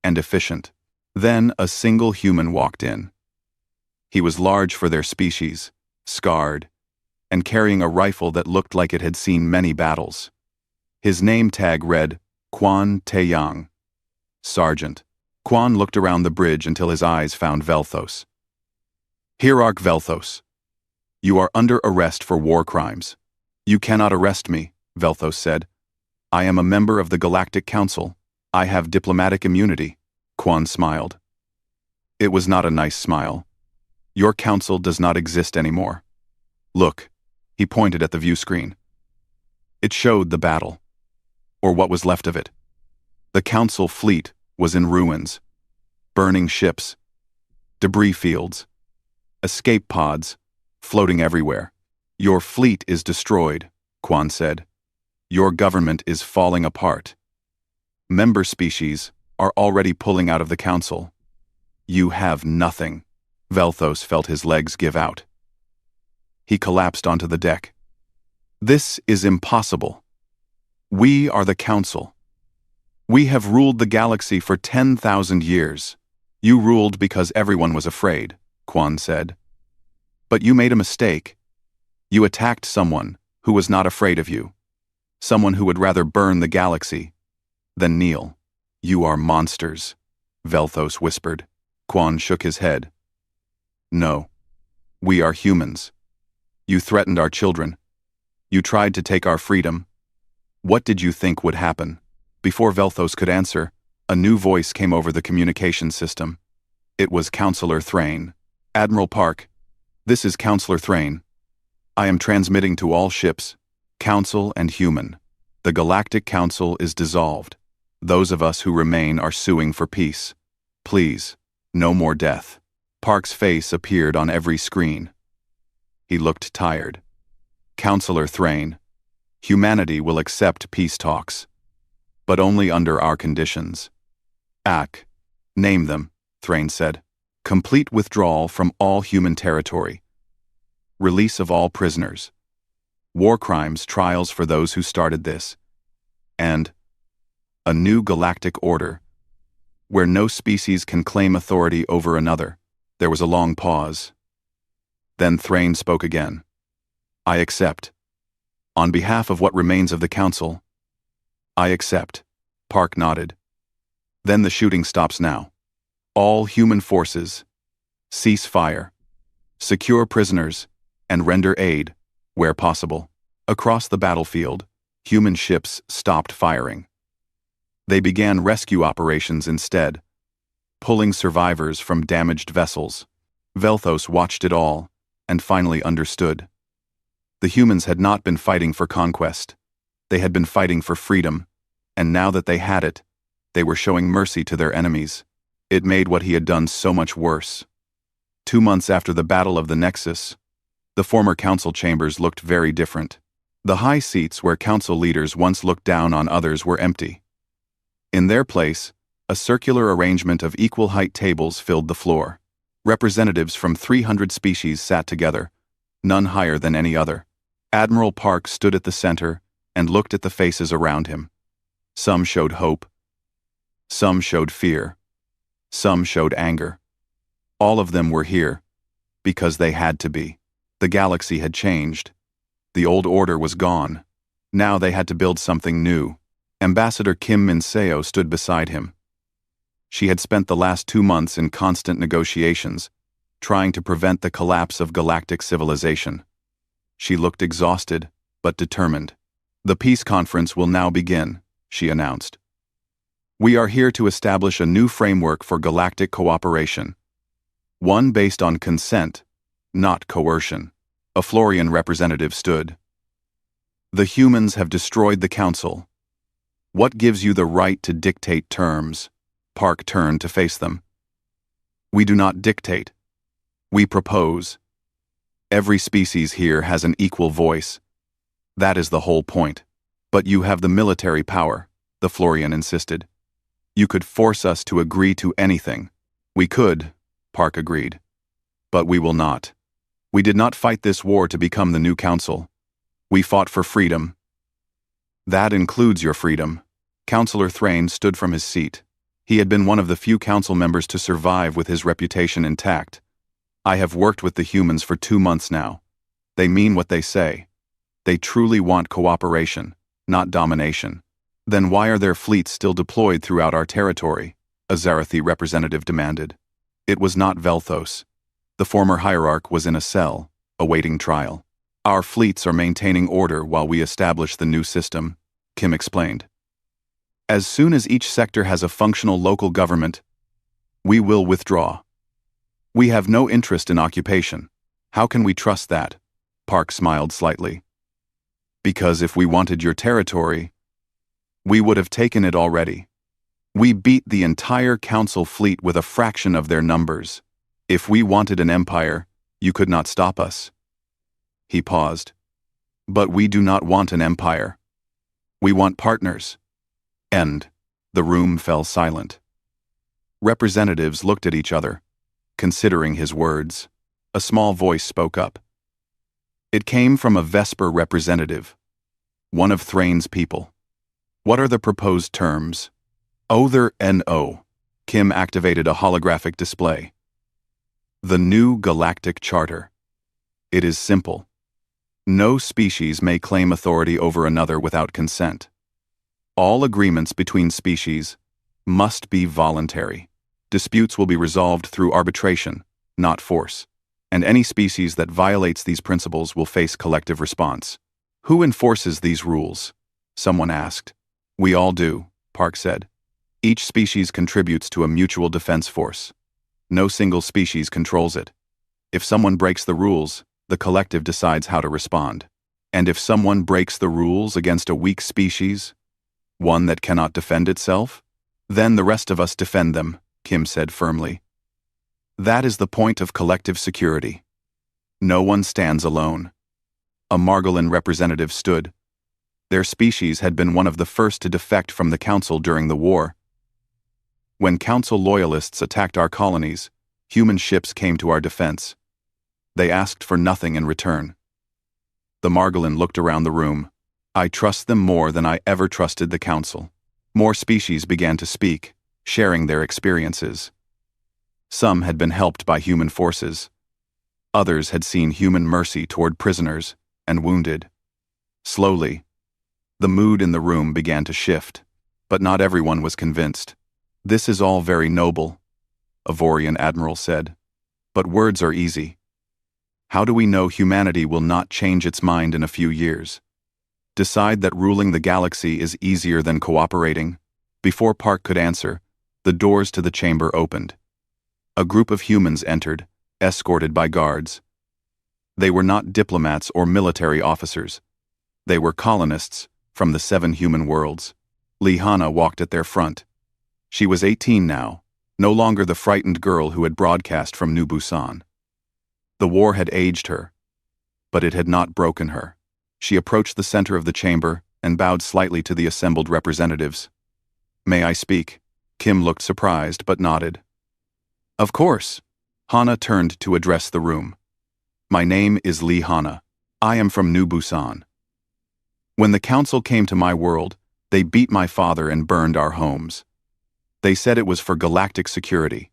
and efficient. Then a single human walked in. He was large for their species, scarred, and carrying a rifle that looked like it had seen many battles. His name tag read, Quan Taeyang, Sergeant. Quan looked around the bridge until his eyes found Velthos. "Hierarch Velthos, you are under arrest for war crimes." "You cannot arrest me," Velthos said. "I am a member of the Galactic Council. I have diplomatic immunity." Quan smiled. It was not a nice smile. "Your council does not exist anymore. Look," he pointed at the view screen. It showed the battle, or what was left of it. The council fleet was in ruins, burning ships, debris fields, escape pods, floating everywhere. "Your fleet is destroyed," Quan said. "Your government is falling apart. Member species are already pulling out of the council. You have nothing." Velthos felt his legs give out. He collapsed onto the deck. "This is impossible. We are the council. We have ruled the galaxy for 10,000 years. You ruled because everyone was afraid," Quan said. "But you made a mistake. You attacked someone who was not afraid of you. Someone who would rather burn the galaxy than kneel." "You are monsters," Velthos whispered. Quan shook his head. "No. We are humans. You threatened our children. You tried to take our freedom. What did you think would happen?" Before Velthos could answer, a new voice came over the communication system. It was Counselor Thrain. "Admiral Park, this is Counselor Thrain. I am transmitting to all ships, council and human, The Galactic Council is dissolved. Those of us who remain are suing for peace. Please, no more death. Park's face appeared on every screen. He looked tired. Counselor Thrain, humanity will accept peace talks, but only under our conditions. Name them, Thrain said. Complete withdrawal from all human territory. Release of all prisoners. War crimes trials for those who started this. And a new galactic order, where no species can claim authority over another. There was a long pause. Then Thrain spoke again. I accept. On behalf of what remains of the Council, I accept. Park nodded. Then the shooting stops now. All human forces, cease fire, secure prisoners, and render aid, where possible. Across the battlefield, human ships stopped firing. They began rescue operations instead, pulling survivors from damaged vessels. Velthos watched it all, and finally understood. The humans had not been fighting for conquest. They had been fighting for freedom, and now that they had it, they were showing mercy to their enemies. It made what he had done so much worse. 2 months after the Battle of the Nexus, the former council chambers looked very different. The high seats where council leaders once looked down on others were empty. In their place, a circular arrangement of equal-height tables filled the floor. Representatives from 300 species sat together, none higher than any other. Admiral Park stood at the center and looked at the faces around him. Some showed hope. Some showed fear. Some showed anger. All of them were here, because they had to be. The galaxy had changed. The old order was gone. Now they had to build something new. Ambassador Kim Min-seo stood beside him. She had spent the last 2 months in constant negotiations, trying to prevent the collapse of galactic civilization. She looked exhausted, but determined. The peace conference will now begin, she announced. We are here to establish a new framework for galactic cooperation. One based on consent, not coercion. A Florian representative stood. The humans have destroyed the council. What gives you the right to dictate terms? Park turned to face them. We do not dictate. We propose. Every species here has an equal voice. That is the whole point. But you have the military power, the Florian insisted. You could force us to agree to anything. We could, Park agreed. But we will not. We did not fight this war to become the new council. We fought for freedom. That includes your freedom. Councillor Thrain stood from his seat. He had been one of the few council members to survive with his reputation intact. I have worked with the humans for 2 months now. They mean what they say. They truly want cooperation, not domination. Then why are their fleets still deployed throughout our territory? A Zarathi representative demanded. It was not Velthos. The former hierarch was in a cell, awaiting trial. Our fleets are maintaining order while we establish the new system, Kim explained. As soon as each sector has a functional local government, we will withdraw. We have no interest in occupation. How can we trust that? Park smiled slightly. Because if we wanted your territory, we would have taken it already. We beat the entire council fleet with a fraction of their numbers. If we wanted an empire, you could not stop us. He paused. But we do not want an empire. We want partners. End. The room fell silent. Representatives looked at each other, considering his words. A small voice spoke up. It came from a Vesper representative, one of Thrain's people. What are the proposed terms? Other NO. Kim activated a holographic display. The new Galactic Charter. It is simple. No species may claim authority over another without consent. All agreements between species must be voluntary. Disputes will be resolved through arbitration, not force. And any species that violates these principles will face collective response. Who enforces these rules? Someone asked. We all do, Park said. Each species contributes to a mutual defense force. No single species controls it. If someone breaks the rules, the collective decides how to respond. And if someone breaks the rules against a weak species, one that cannot defend itself, then the rest of us defend them, Kim said firmly. That is the point of collective security. No one stands alone. A Margolin representative stood. Their species had been one of the first to defect from the Council during the war. When Council loyalists attacked our colonies, human ships came to our defense. They asked for nothing in return. The Margolin looked around the room. I trust them more than I ever trusted the Council. More species began to speak, sharing their experiences. Some had been helped by human forces. Others had seen human mercy toward prisoners and wounded. Slowly, the mood in the room began to shift, but not everyone was convinced. This is all very noble, a Vorian admiral said, but words are easy. How do we know humanity will not change its mind in a few years? Decide that ruling the galaxy is easier than cooperating? Before Park could answer, the doors to the chamber opened. A group of humans entered, escorted by guards. They were not diplomats or military officers. They were colonists from the 7 human worlds. Lihana walked at their front. She was 18 now, no longer the frightened girl who had broadcast from New Busan. The war had aged her, but it had not broken her. She approached the center of the chamber and bowed slightly to the assembled representatives. May I speak? Kim looked surprised but nodded. Of course. Hana turned to address the room. My name is Lihana. I am from New Busan. When the Council came to my world, they beat my father and burned our homes. They said it was for galactic security.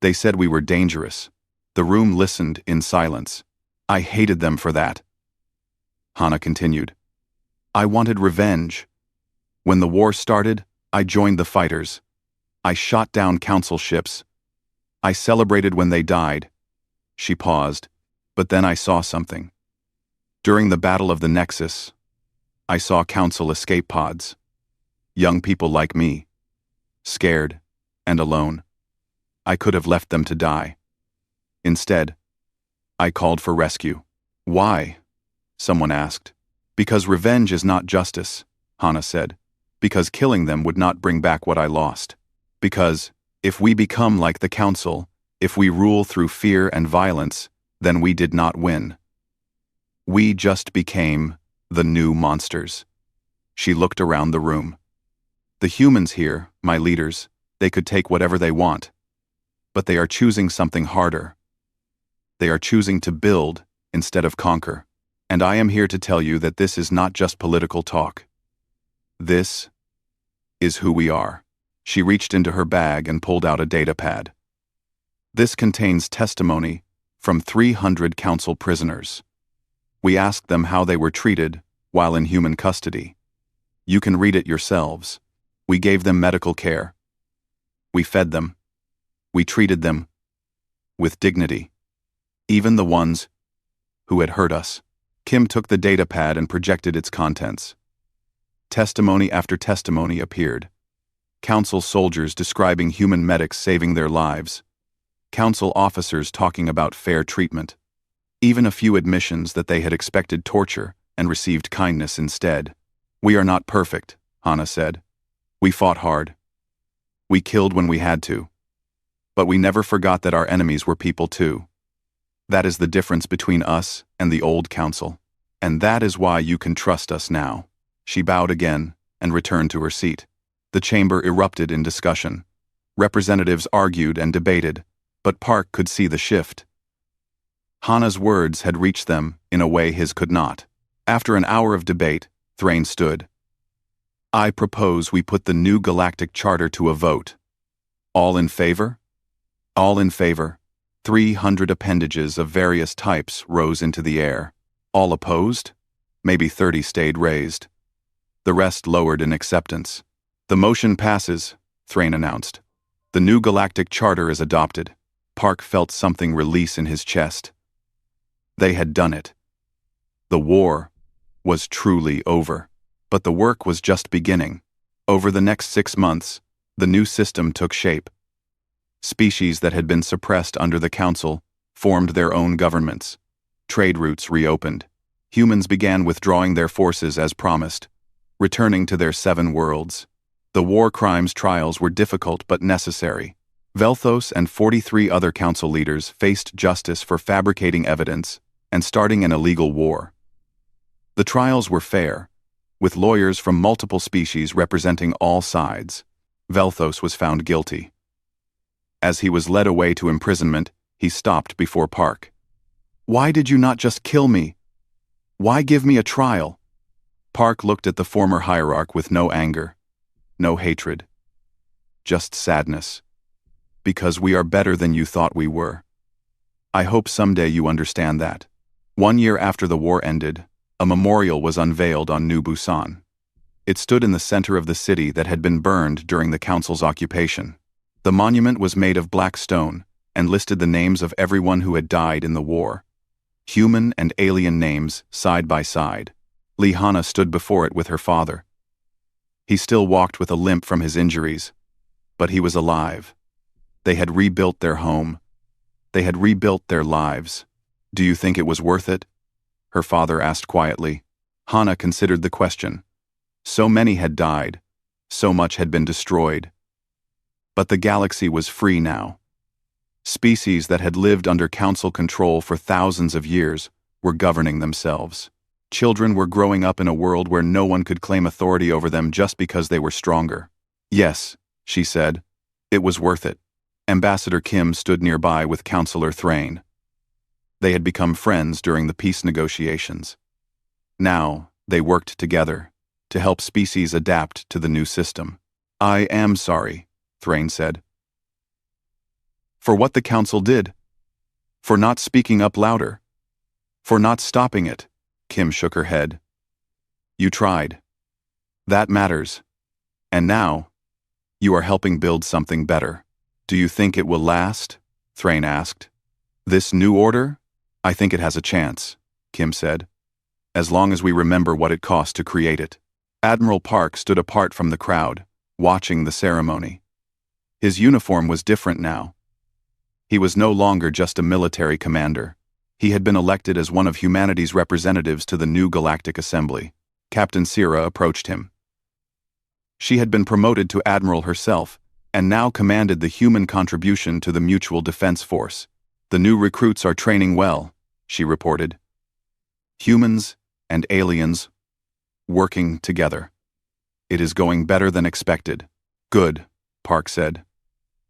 They said we were dangerous. The room listened in silence. I hated them for that. Hana continued. I wanted revenge. When the war started, I joined the fighters. I shot down Council ships. I celebrated when they died. She paused, but then I saw something. During the Battle of the Nexus, I saw Council escape pods. Young people like me, scared and alone. I could have left them to die. Instead, I called for rescue. Why? Someone asked. Because revenge is not justice, Hana said. Because killing them would not bring back what I lost. Because, if we become like the Council, if we rule through fear and violence, then we did not win. We just became the new monsters. She looked around the room. The humans here, my leaders, they could take whatever they want. But they are choosing something harder. They are choosing to build instead of conquer. And I am here to tell you that this is not just political talk. This is who we are. She reached into her bag and pulled out a data pad. This contains testimony from 300 Council prisoners. We asked them how they were treated while in human custody. You can read it yourselves. We gave them medical care. We fed them. We treated them with dignity. Even the ones who had hurt us. Kim took the data pad and projected its contents. Testimony after testimony appeared. Council soldiers describing human medics saving their lives. Council officers talking about fair treatment. Even a few admissions that they had expected torture and received kindness instead. We are not perfect, Hana said. We fought hard. We killed when we had to. But we never forgot that our enemies were people too. That is the difference between us and the old Council. And that is why you can trust us now. She bowed again and returned to her seat. The chamber erupted in discussion. Representatives argued and debated, but Park could see the shift. Hana's words had reached them in a way his could not. After an hour of debate, Thrain stood. I propose we put the new galactic charter to a vote. All in favor? All in favor. 300 appendages of various types rose into the air. All opposed? Maybe 30 stayed raised. The rest lowered in acceptance. The motion passes, Thrain announced. The new galactic charter is adopted. Park felt something release in his chest. They had done it. The war was truly over. But the work was just beginning. Over the next 6 months, the new system took shape. Species that had been suppressed under the Council formed their own governments. Trade routes reopened. Humans began withdrawing their forces as promised, returning to their 7 worlds. The war crimes trials were difficult but necessary. Velthos and 43 other council leaders faced justice for fabricating evidence and starting an illegal war. The trials were fair, with lawyers from multiple species representing all sides. Velthos was found guilty. As he was led away to imprisonment, he stopped before Park. "Why did you not just kill me? Why give me a trial?" Park looked at the former hierarch with no anger, no hatred, just sadness. "Because we are better than you thought we were. I hope someday you understand that." 1 year after the war ended, a memorial was unveiled on New Busan. It stood in the center of the city that had been burned during the council's occupation. The monument was made of black stone and listed the names of everyone who had died in the war. Human and alien names side by side. Lee Hana stood before it with her father. He still walked with a limp from his injuries, but he was alive. They had rebuilt their home. They had rebuilt their lives. "Do you think it was worth it?" her father asked quietly. Hana considered the question. So many had died. So much had been destroyed. But the galaxy was free now. Species that had lived under council control for thousands of years were governing themselves. Children were growing up in a world where no one could claim authority over them just because they were stronger. "Yes," she said, "it was worth it." Ambassador Kim stood nearby with Counselor Thrain. They had become friends during the peace negotiations. Now, they worked together to help species adapt to the new system. "I am sorry," Thrain said. "For what the council did. For not speaking up louder. For not stopping it." Kim shook her head. "You tried. That matters. And now, you are helping build something better." "Do you think it will last?" Thrain asked. "This new order? I think it has a chance," Kim said, "as long as we remember what it cost to create it." Admiral Park stood apart from the crowd, watching the ceremony. His uniform was different now. He was no longer just a military commander. He had been elected as one of humanity's representatives to the new Galactic Assembly. Captain Sira approached him. She had been promoted to admiral herself, and now commanded the human contribution to the Mutual Defense Force. "The new recruits are training well," she reported. "Humans and aliens working together. It is going better than expected." "Good," Park said.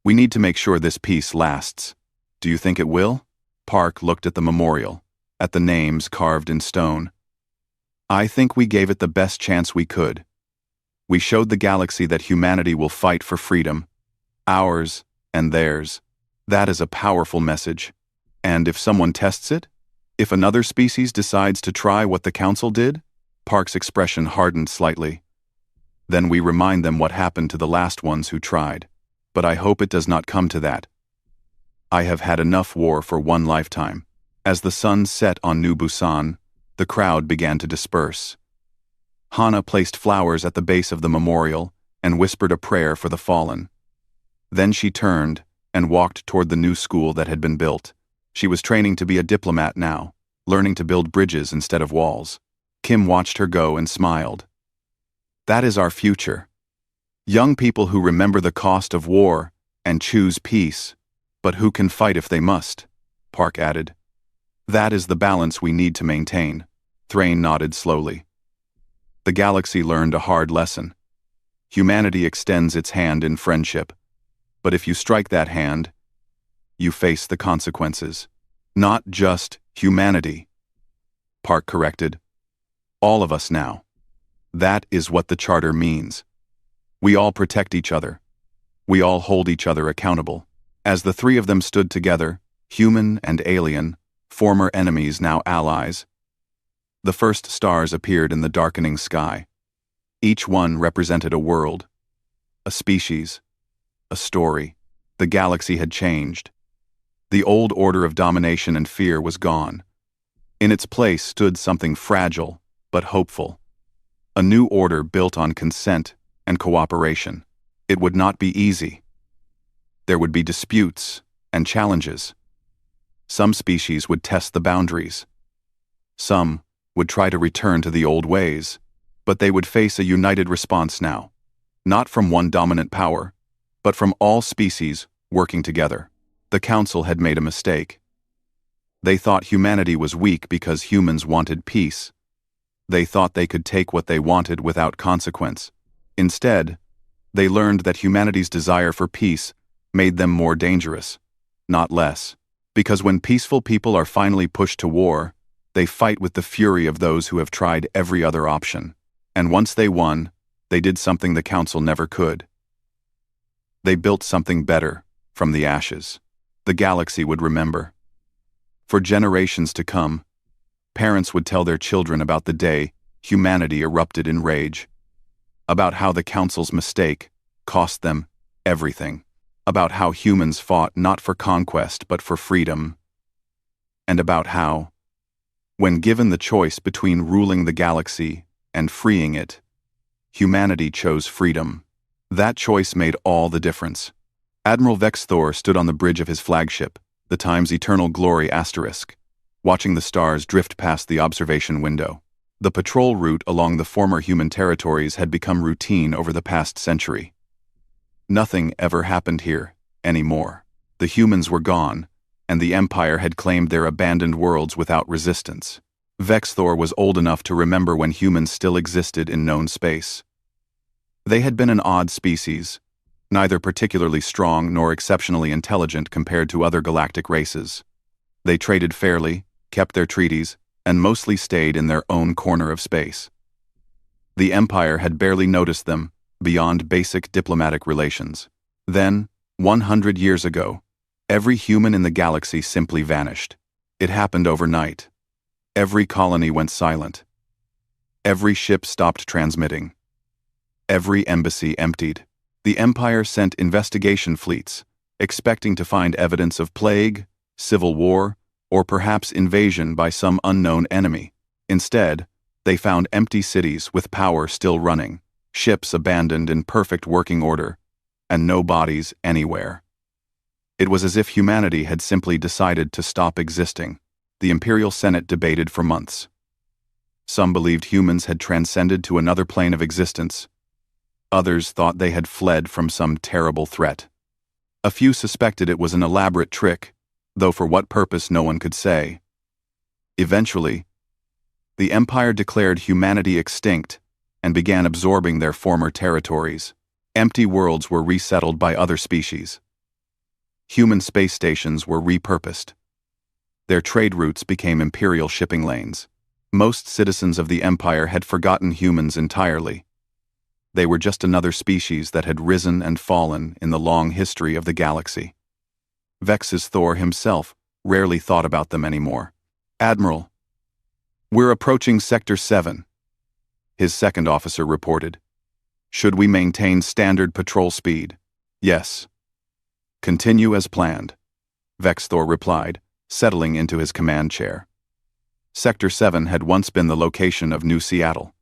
"We need to make sure this peace lasts." "Do you think it will?" Park looked at the memorial, at the names carved in stone. "I think we gave it the best chance we could. We showed the galaxy that humanity will fight for freedom. Ours and theirs. That is a powerful message. And if someone tests it? If another species decides to try what the council did?" Park's expression hardened slightly. "Then we remind them what happened to the last ones who tried. But I hope it does not come to that. I have had enough war for one lifetime." As the sun set on New Busan, the crowd began to disperse. Hana placed flowers at the base of the memorial and whispered a prayer for the fallen. Then she turned and walked toward the new school that had been built. She was training to be a diplomat now, learning to build bridges instead of walls. Kim watched her go and smiled. "That is our future. Young people who remember the cost of war and choose peace, but who can fight if they must," Park added. "That is the balance we need to maintain." Thrain nodded slowly. The galaxy learned a hard lesson. Humanity extends its hand in friendship. But if you strike that hand, you face the consequences. "Not just humanity," Park corrected. "All of us now. That is what the Charter means. We all protect each other. We all hold each other accountable." As the three of them stood together, human and alien, former enemies now allies, the first stars appeared in the darkening sky. Each one represented a world, a species, a story. The galaxy had changed. The old order of domination and fear was gone. In its place stood something fragile but hopeful. A new order built on consent and cooperation. It would not be easy. There would be disputes and challenges. Some species would test the boundaries. Some would try to return to the old ways, but they would face a united response now, not from one dominant power, but from all species working together. The Council had made a mistake. They thought humanity was weak because humans wanted peace. They thought they could take what they wanted without consequence. Instead, they learned that humanity's desire for peace made them more dangerous, not less. Because when peaceful people are finally pushed to war, they fight with the fury of those who have tried every other option. And once they won, they did something the Council never could. They built something better from the ashes. The galaxy would remember. For generations to come, parents would tell their children about the day humanity erupted in rage, about how the Council's mistake cost them everything, about how humans fought not for conquest but for freedom, and about how, when given the choice between ruling the galaxy and freeing it, humanity chose freedom. That choice made all the difference. Admiral Vexthor stood on the bridge of his flagship, the Times Eternal Glory *, watching the stars drift past the observation window. The patrol route along the former human territories had become routine over the past century. Nothing ever happened here anymore. The humans were gone, and the Empire had claimed their abandoned worlds without resistance. Vexthor was old enough to remember when humans still existed in known space. They had been an odd species, neither particularly strong nor exceptionally intelligent compared to other galactic races. They traded fairly, kept their treaties, and mostly stayed in their own corner of space. The Empire had barely noticed them beyond basic diplomatic relations. Then, 100 years ago, every human in the galaxy simply vanished. It happened overnight. Every colony went silent. Every ship stopped transmitting. Every embassy emptied. The Empire sent investigation fleets, expecting to find evidence of plague, civil war, or perhaps invasion by some unknown enemy. Instead, they found empty cities with power still running, ships abandoned in perfect working order, and no bodies anywhere. It was as if humanity had simply decided to stop existing. The Imperial Senate debated for months. Some believed humans had transcended to another plane of existence. Others thought they had fled from some terrible threat. A few suspected it was an elaborate trick, though for what purpose no one could say. Eventually, the Empire declared humanity extinct and began absorbing their former territories. Empty worlds were resettled by other species. Human space stations were repurposed. Their trade routes became imperial shipping lanes. Most citizens of the Empire had forgotten humans entirely. They were just another species that had risen and fallen in the long history of the galaxy. Vex's Thor himself rarely thought about them anymore. "Admiral, we're approaching Sector 7, his second officer reported. "Should we maintain standard patrol speed?" "Yes." "Continue as planned," Vexthor replied, settling into his command chair. Sector 7 had once been the location of New Seattle,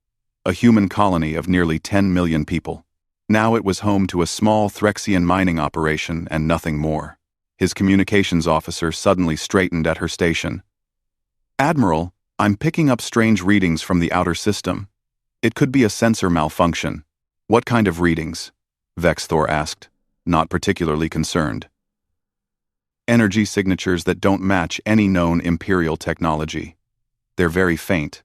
a human colony of nearly 10 million people. Now it was home to a small Threxian mining operation and nothing more. His communications officer suddenly straightened at her station. "Admiral, I'm picking up strange readings from the outer system. It could be a sensor malfunction." "What kind of readings?" Vexthor asked, not particularly concerned. "Energy signatures that don't match any known Imperial technology. They're very faint,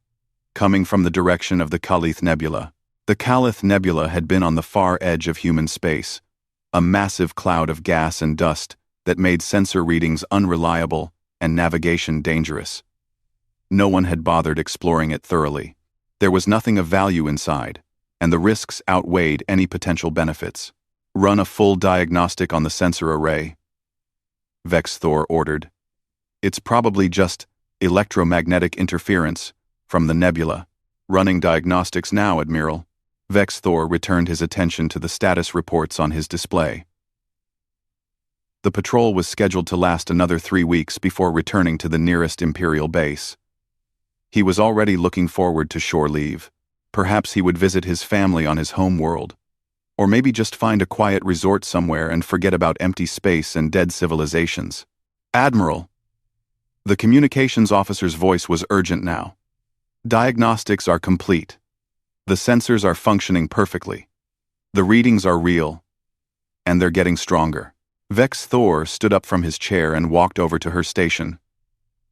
coming from the direction of the Calith Nebula." The Calith Nebula had been on the far edge of human space, a massive cloud of gas and dust that made sensor readings unreliable and navigation dangerous. No one had bothered exploring it thoroughly. There was nothing of value inside, and the risks outweighed any potential benefits. "Run a full diagnostic on the sensor array," Vexthor ordered. "It's probably just electromagnetic interference from the nebula." "Running diagnostics now, Admiral." Vexthor returned his attention to the status reports on his display. The patrol was scheduled to last another 3 weeks before returning to the nearest Imperial base. He was already looking forward to shore leave. Perhaps he would visit his family on his home world, or maybe just find a quiet resort somewhere and forget about empty space and dead civilizations. "Admiral!" The communications officer's voice was urgent now. Diagnostics are complete. The sensors are functioning perfectly. The readings are real, and they're getting stronger. Vex Thor stood up from his chair and walked over to her station.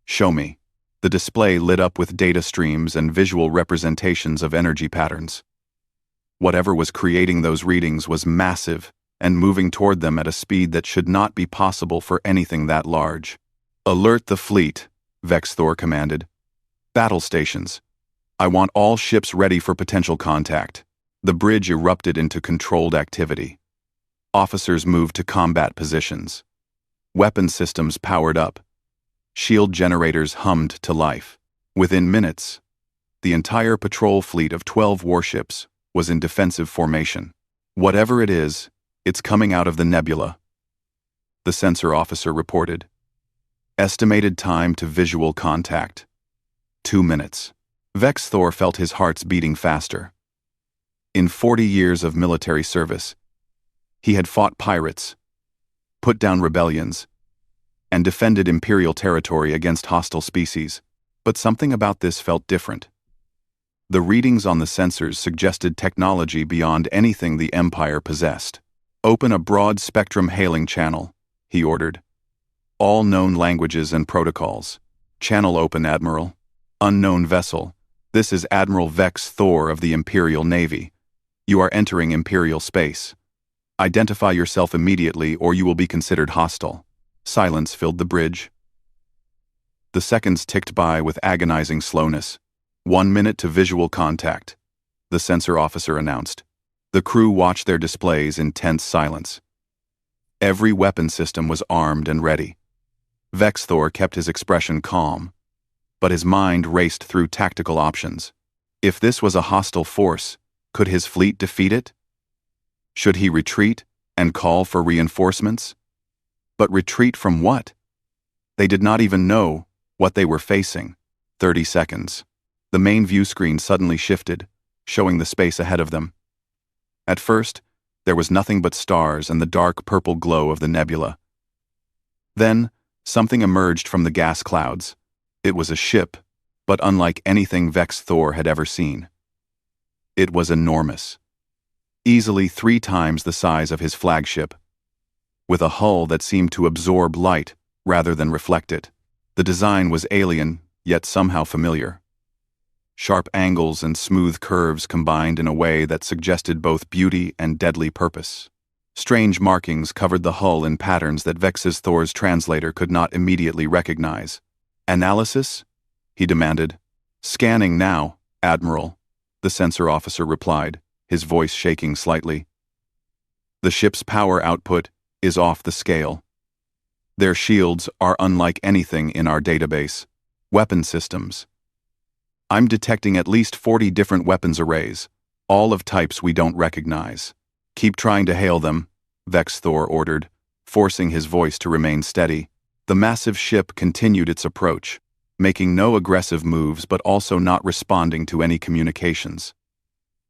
Show me. The display lit up with data streams and visual representations of energy patterns. Whatever was creating those readings was massive and moving toward them at a speed that should not be possible for anything that large. Alert the fleet, Vex Thor commanded. Battle stations. I want all ships ready for potential contact. The bridge erupted into controlled activity. Officers moved to combat positions. Weapon systems powered up. Shield generators hummed to life. Within minutes, the entire patrol fleet of 12 warships was in defensive formation. Whatever it is, it's coming out of the nebula, the sensor officer reported. Estimated time to visual contact: 2 minutes. Vex Thor felt his heart's beating faster. In 40 years of military service, he had fought pirates, put down rebellions, and defended Imperial territory against hostile species, but something about this felt different. The readings on the sensors suggested technology beyond anything the Empire possessed. Open a broad-spectrum hailing channel, he ordered. All known languages and protocols. Channel open, Admiral. Unknown vessel. This is Admiral Vex Thor of the Imperial Navy. You are entering Imperial space. Identify yourself immediately or you will be considered hostile. Silence filled the bridge. The seconds ticked by with agonizing slowness. 1 minute to visual contact, the sensor officer announced. The crew watched their displays in tense silence. Every weapon system was armed and ready. Vex Thor kept his expression calm, but his mind raced through tactical options. If this was a hostile force, could his fleet defeat it? Should he retreat and call for reinforcements? But retreat from what? They did not even know what they were facing. 30 seconds. The main view screen suddenly shifted, showing the space ahead of them. At first, there was nothing but stars and the dark purple glow of the nebula. Then, something emerged from the gas clouds. It was a ship, but unlike anything Vex Thor had ever seen. It was enormous. Easily 3 times the size of his flagship, with a hull that seemed to absorb light rather than reflect it. The design was alien, yet somehow familiar. Sharp angles and smooth curves combined in a way that suggested both beauty and deadly purpose. Strange markings covered the hull in patterns that Vex Thor's translator could not immediately recognize. Analysis? He demanded. Scanning now, Admiral, the sensor officer replied, his voice shaking slightly. The ship's power output is off the scale. Their shields are unlike anything in our database. Weapon systems. I'm detecting at least 40 different weapons arrays, all of types we don't recognize. Keep trying to hail them, Vex Thor ordered, forcing his voice to remain steady. The massive ship continued its approach, making no aggressive moves but also not responding to any communications.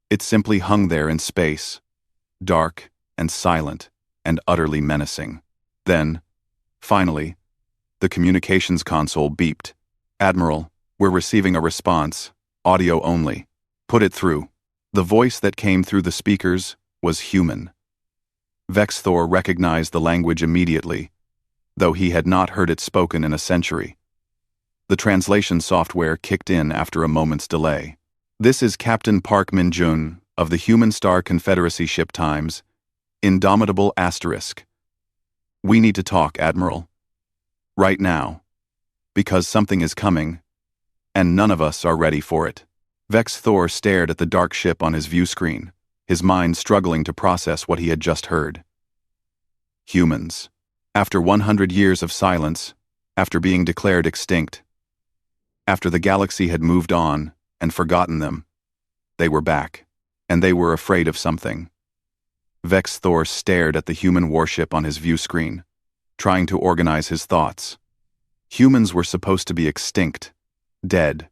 It simply hung there in space, dark and silent and utterly menacing. Then, finally, the communications console beeped. Admiral, we're receiving a response, audio only. Put it through. The voice that came through the speakers was human. Vex Thor recognized the language immediately, though he had not heard it spoken in a century. The translation software kicked in after a moment's delay. This is Captain Park Min-jun of the Human Star Confederacy Ship Times, Indomitable Asterisk. We need to talk, Admiral. Right now. Because something is coming, and none of us are ready for it. Vex Thor stared at the dark ship on his view screen, his mind struggling to process what he had just heard. Humans. After 100 years of silence, after being declared extinct, after the galaxy had moved on and forgotten them, they were back, and they were afraid of something. Vex Thor stared at the human warship on his view screen, trying to organize his thoughts. Humans were supposed to be extinct, dead,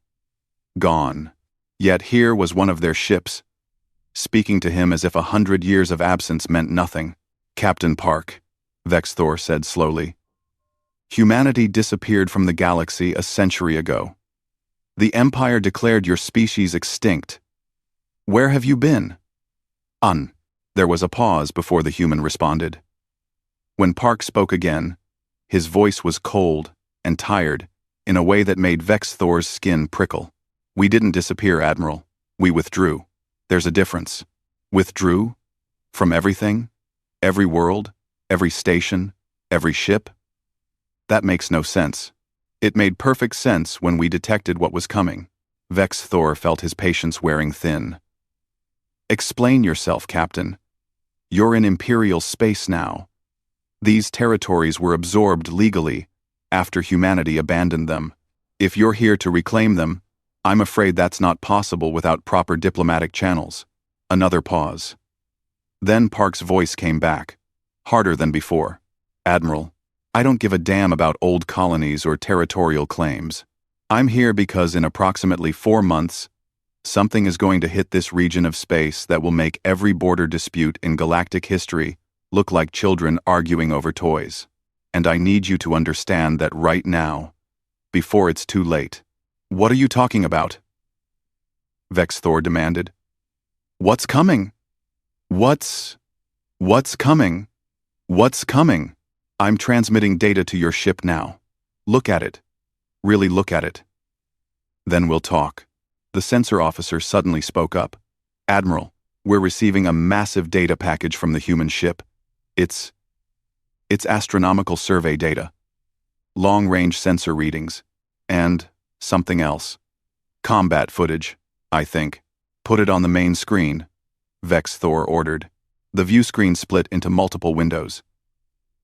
gone. Yet here was one of their ships, speaking to him as if 100 years of absence meant nothing. Captain Park, Vex Thor said slowly. Humanity disappeared from the galaxy a century ago. The Empire declared your species extinct. Where have you been? Un. There was a pause before the human responded. When Park spoke again, his voice was cold and tired in a way that made Vex Thor's skin prickle. We didn't disappear, Admiral. We withdrew. There's a difference. Withdrew? From everything? Every world? Every station? Every ship? That makes no sense. It made perfect sense when we detected what was coming. Vex Thor felt his patience wearing thin. Explain yourself, Captain. You're in Imperial space now. These territories were absorbed legally after humanity abandoned them. If you're here to reclaim them, I'm afraid that's not possible without proper diplomatic channels. Another pause. Then Park's voice came back, harder than before. Admiral, I don't give a damn about old colonies or territorial claims. I'm here because in approximately 4 months, something is going to hit this region of space that will make every border dispute in galactic history look like children arguing over toys. And I need you to understand that right now, before it's too late. What are you talking about? Vex Thor demanded. What's coming? What's coming? What's coming? I'm transmitting data to your ship now. Look at it. Really look at it. Then we'll talk. The sensor officer suddenly spoke up. Admiral, we're receiving a massive data package from the human ship. It's astronomical survey data, long-range sensor readings, and something else. Combat footage, I think. Put it on the main screen, Vex Thor ordered. The view screen split into multiple windows.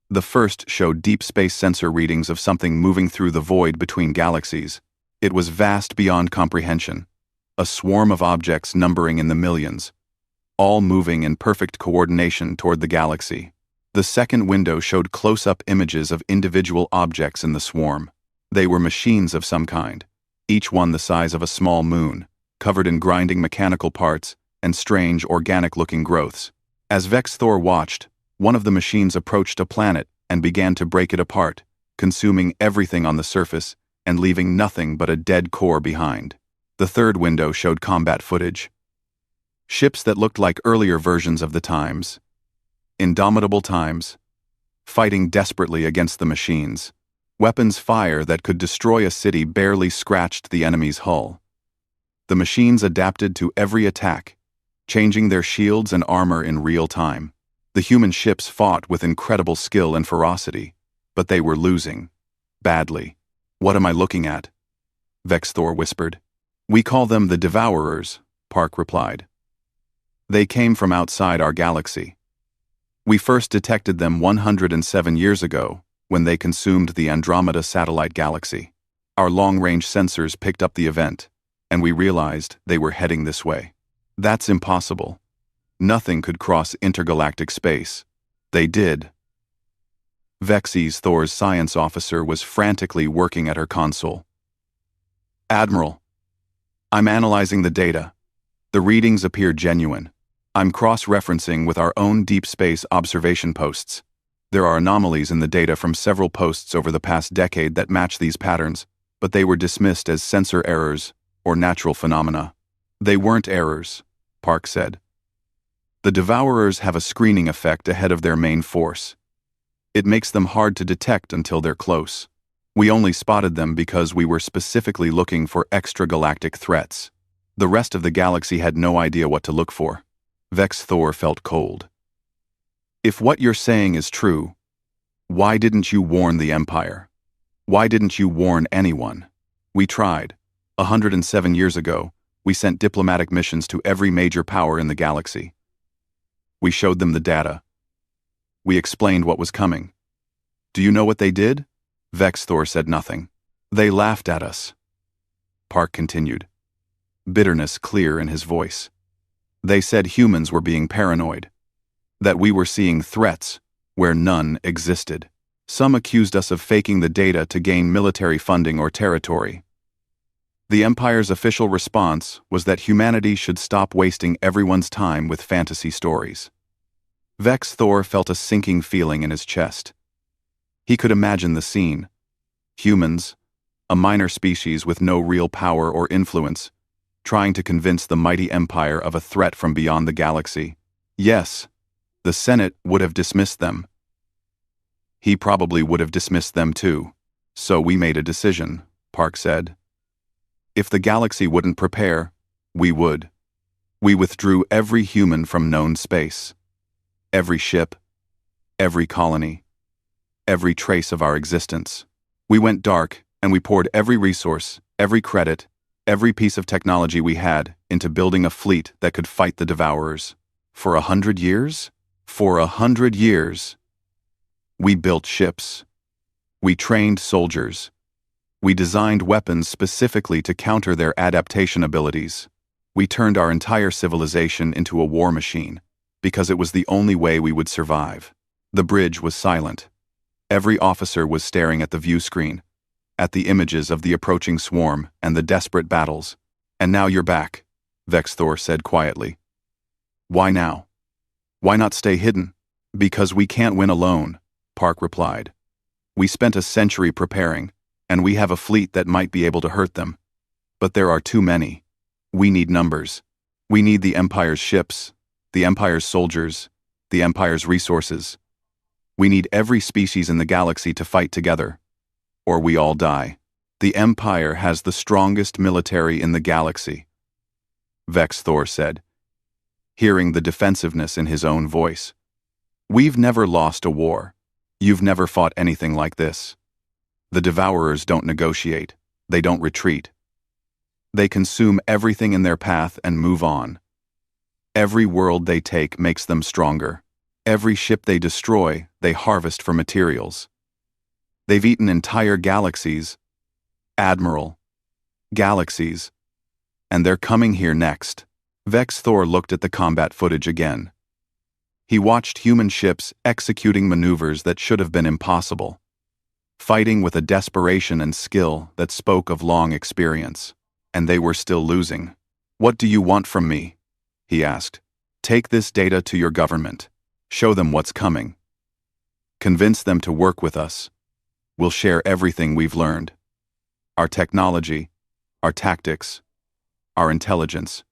The first showed deep space sensor readings of something moving through the void between galaxies. It was vast beyond comprehension. A swarm of objects numbering in the millions, all moving in perfect coordination toward the galaxy. The second window showed close-up images of individual objects in the swarm. They were machines of some kind, each one the size of a small moon, covered in grinding mechanical parts and strange organic-looking growths. As Vex Thor watched, one of the machines approached a planet and began to break it apart, consuming everything on the surface and leaving nothing but a dead core behind. The third window showed combat footage. Ships that looked like earlier versions of the times. Indomitable times. Fighting desperately against the machines. Weapons fire that could destroy a city barely scratched the enemy's hull. The machines adapted to every attack, changing their shields and armor in real time. The human ships fought with incredible skill and ferocity, but they were losing. Badly. What am I looking at? Vex Thor whispered. We call them the Devourers, Park replied. They came from outside our galaxy. We first detected them 107 years ago when they consumed the Andromeda satellite galaxy. Our long-range sensors picked up the event, and we realized they were heading this way. That's impossible. Nothing could cross intergalactic space. They did. Vexes Thor's science officer was frantically working at her console. Admiral, I'm analyzing the data. The readings appear genuine. I'm cross-referencing with our own deep space observation posts. There are anomalies in the data from several posts over the past decade that match these patterns, but they were dismissed as sensor errors or natural phenomena. They weren't errors, Park said. The Devourers have a screening effect ahead of their main force. It makes them hard to detect until they're close. We only spotted them because we were specifically looking for extragalactic threats. The rest of the galaxy had no idea what to look for. Vex Thor felt cold. If what you're saying is true, why didn't you warn the Empire? Why didn't you warn anyone? We tried. 107 years ago, we sent diplomatic missions to every major power in the galaxy. We showed them the data. We explained what was coming. Do you know what they did? Vex Thor said nothing. They laughed at us. Park continued, bitterness clear in his voice. They said humans were being paranoid, that we were seeing threats where none existed. Some accused us of faking the data to gain military funding or territory. The Empire's official response was that humanity should stop wasting everyone's time with fantasy stories. Vex Thor felt a sinking feeling in his chest. He could imagine the scene. Humans, a minor species with no real power or influence, trying to convince the mighty empire of a threat from beyond the galaxy. Yes, the Senate would have dismissed them. He probably would have dismissed them too. So we made a decision, Park said. If the galaxy wouldn't prepare, we would. We withdrew every human from known space. Every ship, every colony, every trace of our existence. We went dark, and we poured every resource, every credit, every piece of technology we had into building a fleet that could fight the Devourers. For 100 years? For 100 years. We built ships. We trained soldiers. We designed weapons specifically to counter their adaptation abilities. We turned our entire civilization into a war machine, because it was the only way we would survive. The bridge was silent. Every officer was staring at the view screen, at the images of the approaching swarm and the desperate battles. And now you're back, Vex Thor said quietly. Why now? Why not stay hidden? Because we can't win alone, Park replied. We spent a century preparing, and we have a fleet that might be able to hurt them. But there are too many. We need numbers. We need the Empire's ships, the Empire's soldiers, the Empire's resources. We need every species in the galaxy to fight together, or we all die. The Empire has the strongest military in the galaxy, Vex Thor said, hearing the defensiveness in his own voice. We've never lost a war. You've never fought anything like this. The Devourers don't negotiate. They don't retreat. They consume everything in their path and move on. Every world they take makes them stronger. Every ship they destroy, they harvest for materials. They've eaten entire galaxies, Admiral, galaxies, and they're coming here next. Vex Thor looked at the combat footage again. He watched human ships executing maneuvers that should have been impossible, fighting with a desperation and skill that spoke of long experience, and they were still losing. What do you want from me? He asked. Take this data to your government. Show them what's coming. Convince them to work with us. We'll share everything we've learned. Our technology, our tactics, our intelligence.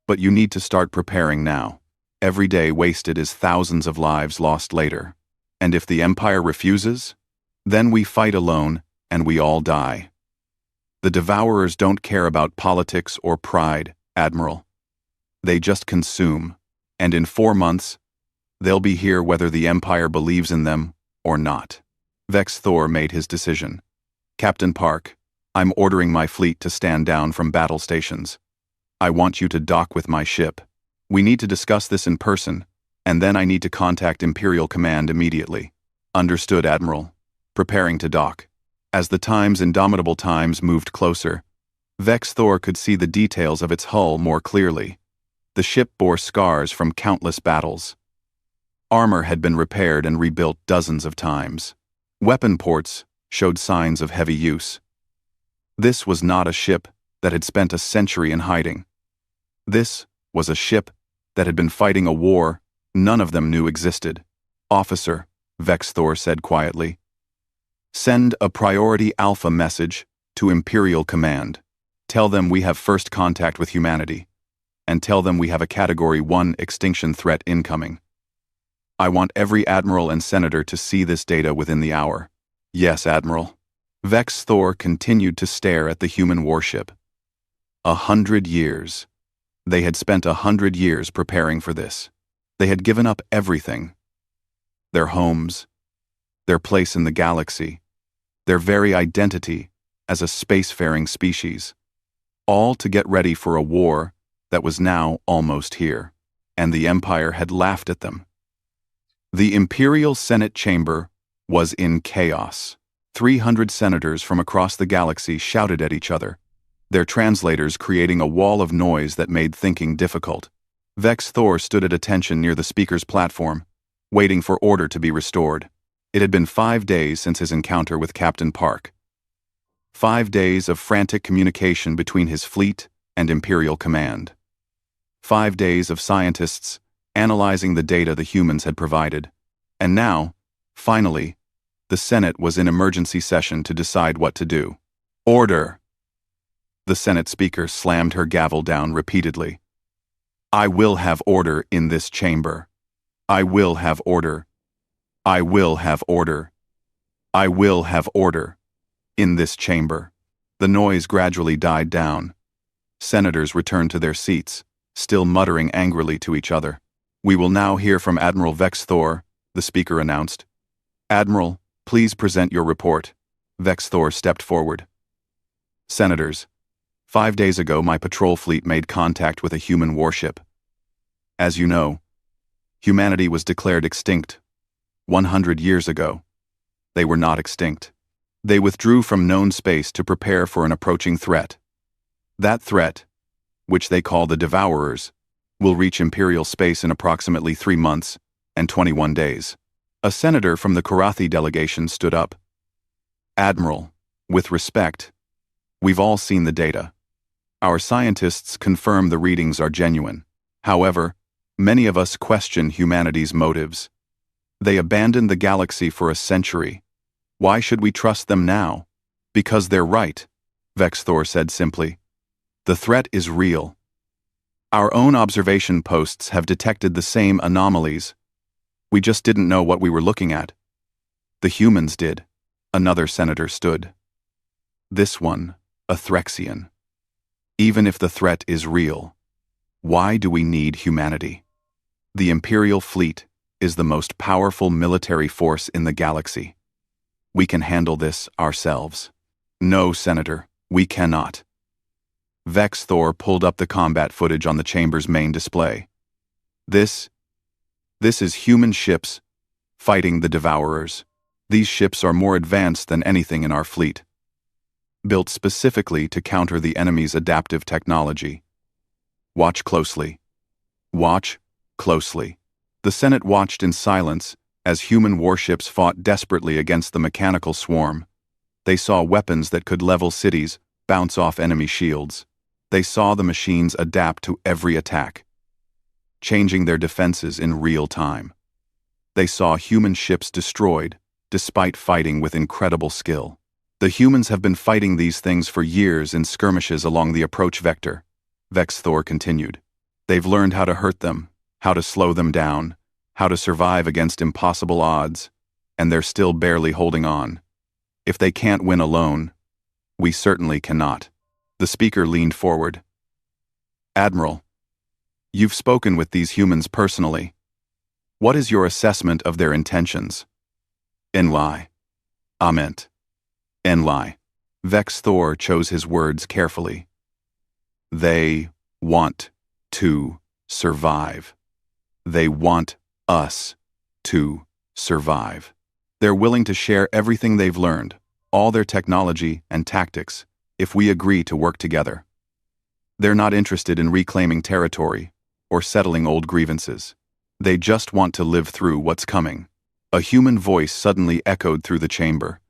But you need to start preparing now. Every day wasted is thousands of lives lost later. And if the Empire refuses, then we fight alone and we all die. The Devourers don't care about politics or pride, Admiral. They just consume, and in 4 months, they'll be here whether the Empire believes in them or not. Vex Thor made his decision. Captain Park, I'm ordering my fleet to stand down from battle stations. I want you to dock with my ship. We need to discuss this in person, and then I need to contact Imperial Command immediately. Understood, Admiral. Preparing to dock. As the Time's indomitable times moved closer, Vex Thor could see the details of its hull more clearly. The ship bore scars from countless battles. Armor had been repaired and rebuilt dozens of times. Weapon ports showed signs of heavy use. This was not a ship that had spent a century in hiding. This was a ship that had been fighting a war none of them knew existed. Officer, Vex Thor said quietly, send a priority Alpha message to Imperial Command. Tell them we have first contact with humanity, and tell them we have a Category 1 extinction threat incoming. I want every Admiral and Senator to see this data within the hour. Yes, Admiral. Vex Thor continued to stare at the human warship. 100 years. They had spent 100 years preparing for this. They had given up everything. Their homes, their place in the galaxy, their very identity as a spacefaring species, all to get ready for a war that was now almost here, and the Empire had laughed at them. The Imperial Senate chamber was in chaos. 300 senators from across the galaxy shouted at each other, their translators creating a wall of noise that made thinking difficult. Vex Thor stood at attention near the speaker's platform, waiting for order to be restored. It had been 5 days since his encounter with Captain Park. 5 days of frantic communication between his fleet and Imperial Command. 5 days of scientists analyzing the data the humans had provided. And now, finally, the Senate was in emergency session to decide what to do. Order! The Senate Speaker slammed her gavel down repeatedly. I will have order in this chamber. I will have order. I will have order. I will have order. In this chamber. The noise gradually died down. Senators returned to their seats, still muttering angrily to each other. We will now hear from Admiral Vex Thor, the Speaker announced. Admiral, please present your report. Vex Thor stepped forward. Senators, 5 days ago my patrol fleet made contact with a human warship. As you know, humanity was declared extinct 100 years ago. They were not extinct. They withdrew from known space to prepare for an approaching threat. That threat, which they call the Devourers, will reach Imperial space in approximately 3 months and 21 days. A senator from the Karathi delegation stood up. Admiral, with respect, we've all seen the data. Our scientists confirm the readings are genuine. However, many of us question humanity's motives. They abandoned the galaxy for a century. Why should we trust them now? Because they're right, Vex Thor said simply. The threat is real. Our own observation posts have detected the same anomalies. We just didn't know what we were looking at. The humans did. Another senator stood. This one, a Threxian. Even if the threat is real, why do we need humanity? The Imperial fleet is the most powerful military force in the galaxy. We can handle this ourselves. No, Senator, we cannot. Vex Thor pulled up the combat footage on the chamber's main display. This is human ships fighting the Devourers. These ships are more advanced than anything in our fleet, built specifically to counter the enemy's adaptive technology. Watch closely. Watch closely. The Senate watched in silence as human warships fought desperately against the mechanical swarm. They saw weapons that could level cities, bounce off enemy shields. They saw the machines adapt to every attack, changing their defenses in real time. They saw human ships destroyed, despite fighting with incredible skill. The humans have been fighting these things for years in skirmishes along the approach vector, Vex Thor continued. They've learned how to hurt them, how to slow them down, how to survive against impossible odds, and they're still barely holding on. If they can't win alone, we certainly cannot. The Speaker leaned forward. Admiral, you've spoken with these humans personally. What is your assessment of their intentions? Enli. Ament. Enli. Vex Thor chose his words carefully. They want to survive. They want us to survive. They're willing to share everything they've learned, all their technology and tactics, if we agree to work together. They're not interested in reclaiming territory or settling old grievances. They just want to live through what's coming. A human voice suddenly echoed through the chamber.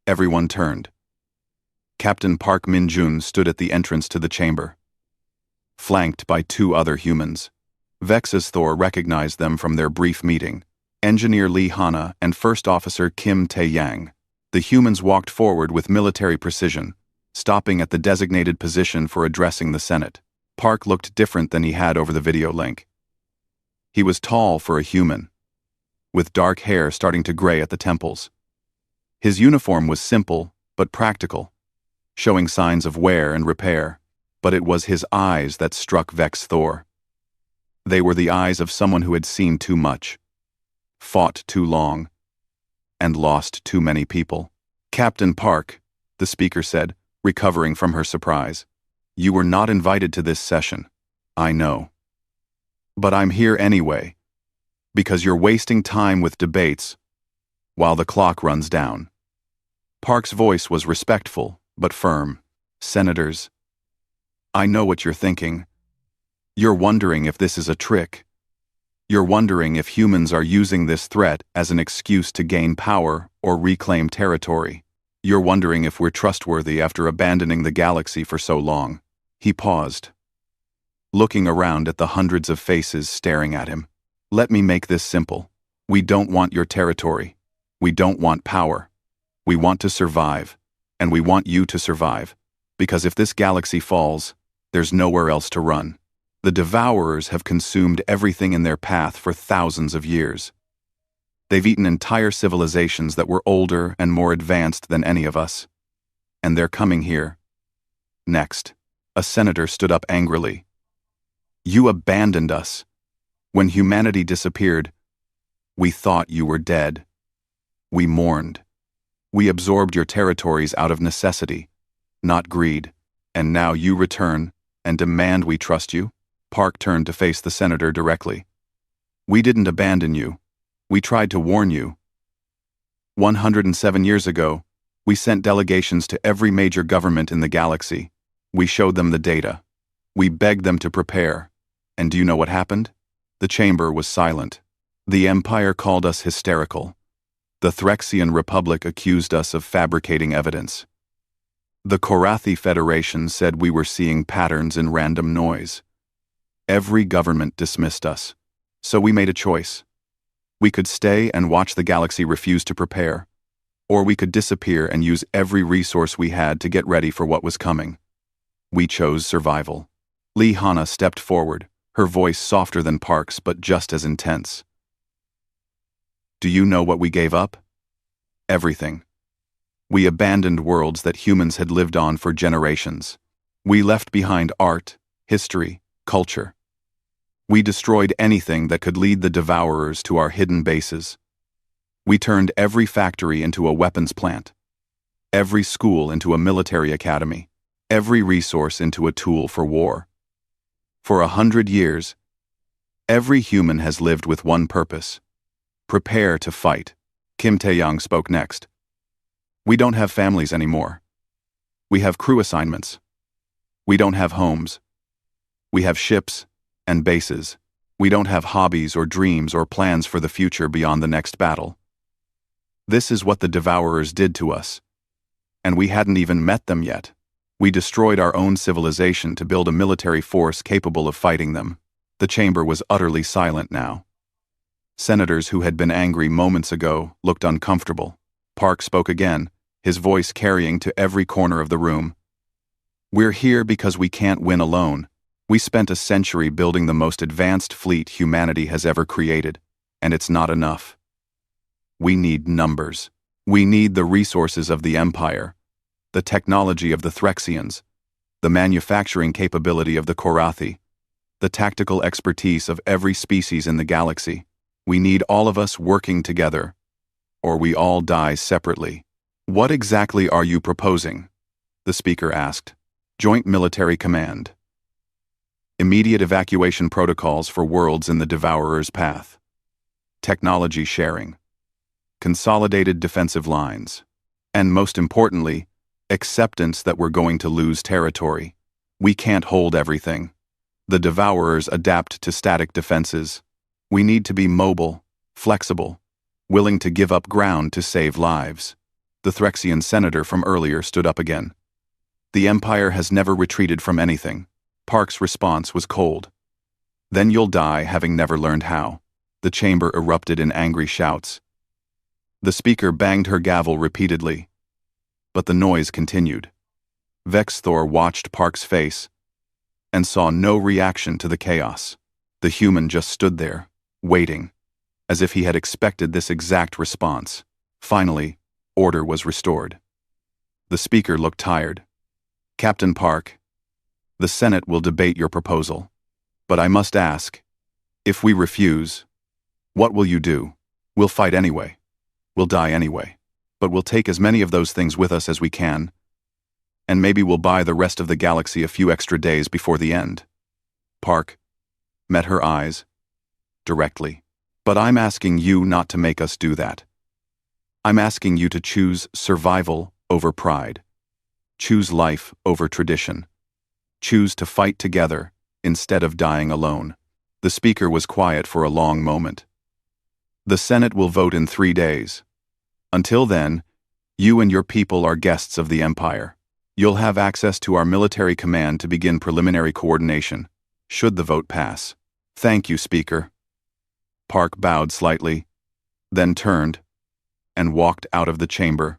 Everyone turned. Captain Park Min-jun stood at the entrance to the chamber, flanked by 2 other humans. Vex's Thor recognized them from their brief meeting, Engineer Lee Hana and First Officer Kim Tae-yang. The humans walked forward with military precision, stopping at the designated position for addressing the Senate. Park looked different than he had over the video link. He was tall for a human, with dark hair starting to gray at the temples. His uniform was simple but practical, showing signs of wear and repair, but it was his eyes that struck Vex Thor. They were the eyes of someone who had seen too much, fought too long, and lost too many people. Captain Park, the Speaker said, recovering from her surprise. You were not invited to this session, I know. But I'm here anyway, because you're wasting time with debates while the clock runs down. Park's voice was respectful, but firm. Senators, I know what you're thinking. You're wondering if this is a trick. You're wondering if humans are using this threat as an excuse to gain power or reclaim territory. You're wondering if we're trustworthy after abandoning the galaxy for so long. He paused, looking around at the hundreds of faces staring at him. Let me make this simple. We don't want your territory. We don't want power. We want to survive. And we want you to survive. Because if this galaxy falls, there's nowhere else to run. The Devourers have consumed everything in their path for thousands of years. They've eaten entire civilizations that were older and more advanced than any of us. And they're coming here. Next, a senator stood up angrily. You abandoned us. When humanity disappeared, we thought you were dead. We mourned. We absorbed your territories out of necessity, not greed. And now you return and demand we trust you? Park turned to face the senator directly. We didn't abandon you. We tried to warn you. 107 years ago, we sent delegations to every major government in the galaxy. We showed them the data. We begged them to prepare. And do you know what happened? The chamber was silent. The Empire called us hysterical. The Threxian Republic accused us of fabricating evidence. The Korathi Federation said we were seeing patterns in random noise. Every government dismissed us. So we made a choice. We could stay and watch the galaxy refuse to prepare, or we could disappear and use every resource we had to get ready for what was coming. We chose survival. Lee Hana stepped forward, her voice softer than Park's but just as intense. Do you know what we gave up? Everything. We abandoned worlds that humans had lived on for generations. We left behind art, history, culture. We destroyed anything that could lead the Devourers to our hidden bases. We turned every factory into a weapons plant, every school into a military academy, every resource into a tool for war. For 100 years, every human has lived with one purpose: prepare to fight. Kim Taeyang spoke next. We don't have families anymore. We have crew assignments. We don't have homes. We have ships and bases. We don't have hobbies or dreams or plans for the future beyond the next battle. This is what the Devourers did to us. And we hadn't even met them yet. We destroyed our own civilization to build a military force capable of fighting them. The chamber was utterly silent now. Senators who had been angry moments ago looked uncomfortable. Park spoke again, his voice carrying to every corner of the room. We're here because we can't win alone. We spent a century building the most advanced fleet humanity has ever created, and it's not enough. We need numbers. We need the resources of the Empire, the technology of the Threxians, the manufacturing capability of the Korathi, the tactical expertise of every species in the galaxy. We need all of us working together, or we all die separately. What exactly are you proposing? The speaker asked. Joint Military Command. Immediate evacuation protocols for worlds in the Devourer's path. Technology sharing. Consolidated defensive lines. And most importantly, acceptance that we're going to lose territory. We can't hold everything. The Devourers adapt to static defenses. We need to be mobile, flexible, willing to give up ground to save lives. The Threxian senator from earlier stood up again. The Empire has never retreated from anything. Park's response was cold. Then you'll die having never learned how. The chamber erupted in angry shouts. The speaker banged her gavel repeatedly. But the noise continued. Vexthor watched Park's face and saw no reaction to the chaos. The human just stood there, waiting, as if he had expected this exact response. Finally, order was restored. The speaker looked tired. Captain Park, the Senate will debate your proposal. But I must ask, if we refuse, what will you do? We'll fight anyway. We'll die anyway. But we'll take as many of those things with us as we can. And maybe we'll buy the rest of the galaxy a few extra days before the end. Park met her eyes directly. But I'm asking you not to make us do that. I'm asking you to choose survival over pride. Choose life over tradition. Choose to fight together instead of dying alone. The speaker was quiet for a long moment. The Senate will vote in 3 days. Until then, you and your people are guests of the Empire. You'll have access to our military command to begin preliminary coordination, should the vote pass. Thank you, Speaker. Park bowed slightly, then turned and walked out of the chamber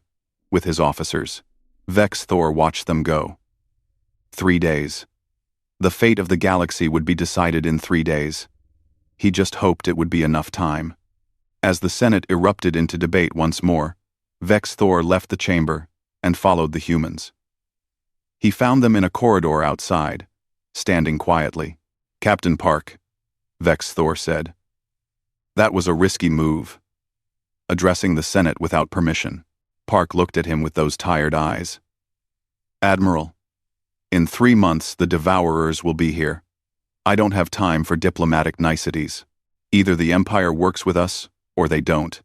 with his officers. Vex Thor watched them go. 3 days. The fate of the galaxy would be decided in 3 days. He just hoped it would be enough time. As the Senate erupted into debate once more, Vex Thor left the chamber and followed the humans. He found them in a corridor outside, standing quietly. "Captain Park," Vex Thor said. "That was a risky move." Addressing the Senate without permission, Park looked at him with those tired eyes. "Admiral, in 3 months the Devourers will be here. I don't have time for diplomatic niceties. Either the Empire works with us, or they don't.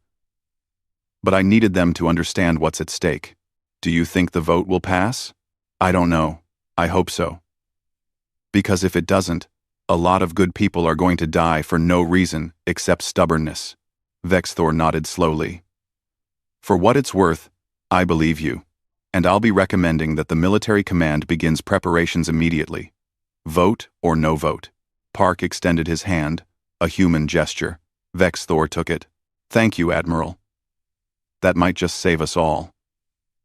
But I needed them to understand what's at stake. Do you think the vote will pass? I don't know. I hope so. Because if it doesn't, a lot of good people are going to die for no reason except stubbornness." Vex Thor nodded slowly. "For what it's worth, I believe you, and I'll be recommending that the military command begins preparations immediately. Vote or no vote." Park extended his hand, a human gesture. Vex Thor took it. "Thank you, Admiral. That might just save us all."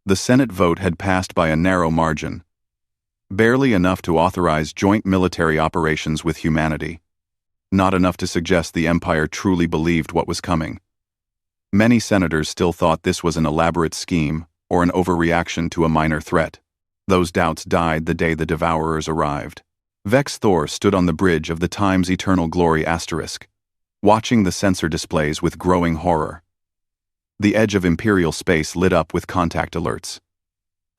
The Senate vote had passed by a narrow margin, barely enough to authorize joint military operations with humanity, not enough to suggest the Empire truly believed what was coming. Many senators still thought this was an elaborate scheme or an overreaction to a minor threat. Those doubts died the day the Devourers arrived. Vex Thor stood on the bridge of the Time's Eternal Glory asterisk, watching the sensor displays with growing horror. The edge of Imperial space lit up with contact alerts.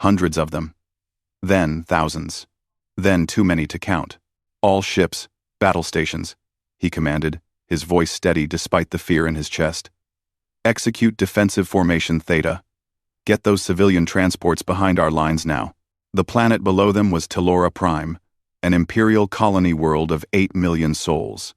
Hundreds of them. Then thousands. Then too many to count. "All ships, battle stations," he commanded, his voice steady despite the fear in his chest. "Execute defensive formation Theta. Get those civilian transports behind our lines now." The planet below them was Telora Prime, an Imperial colony world of 8 million souls.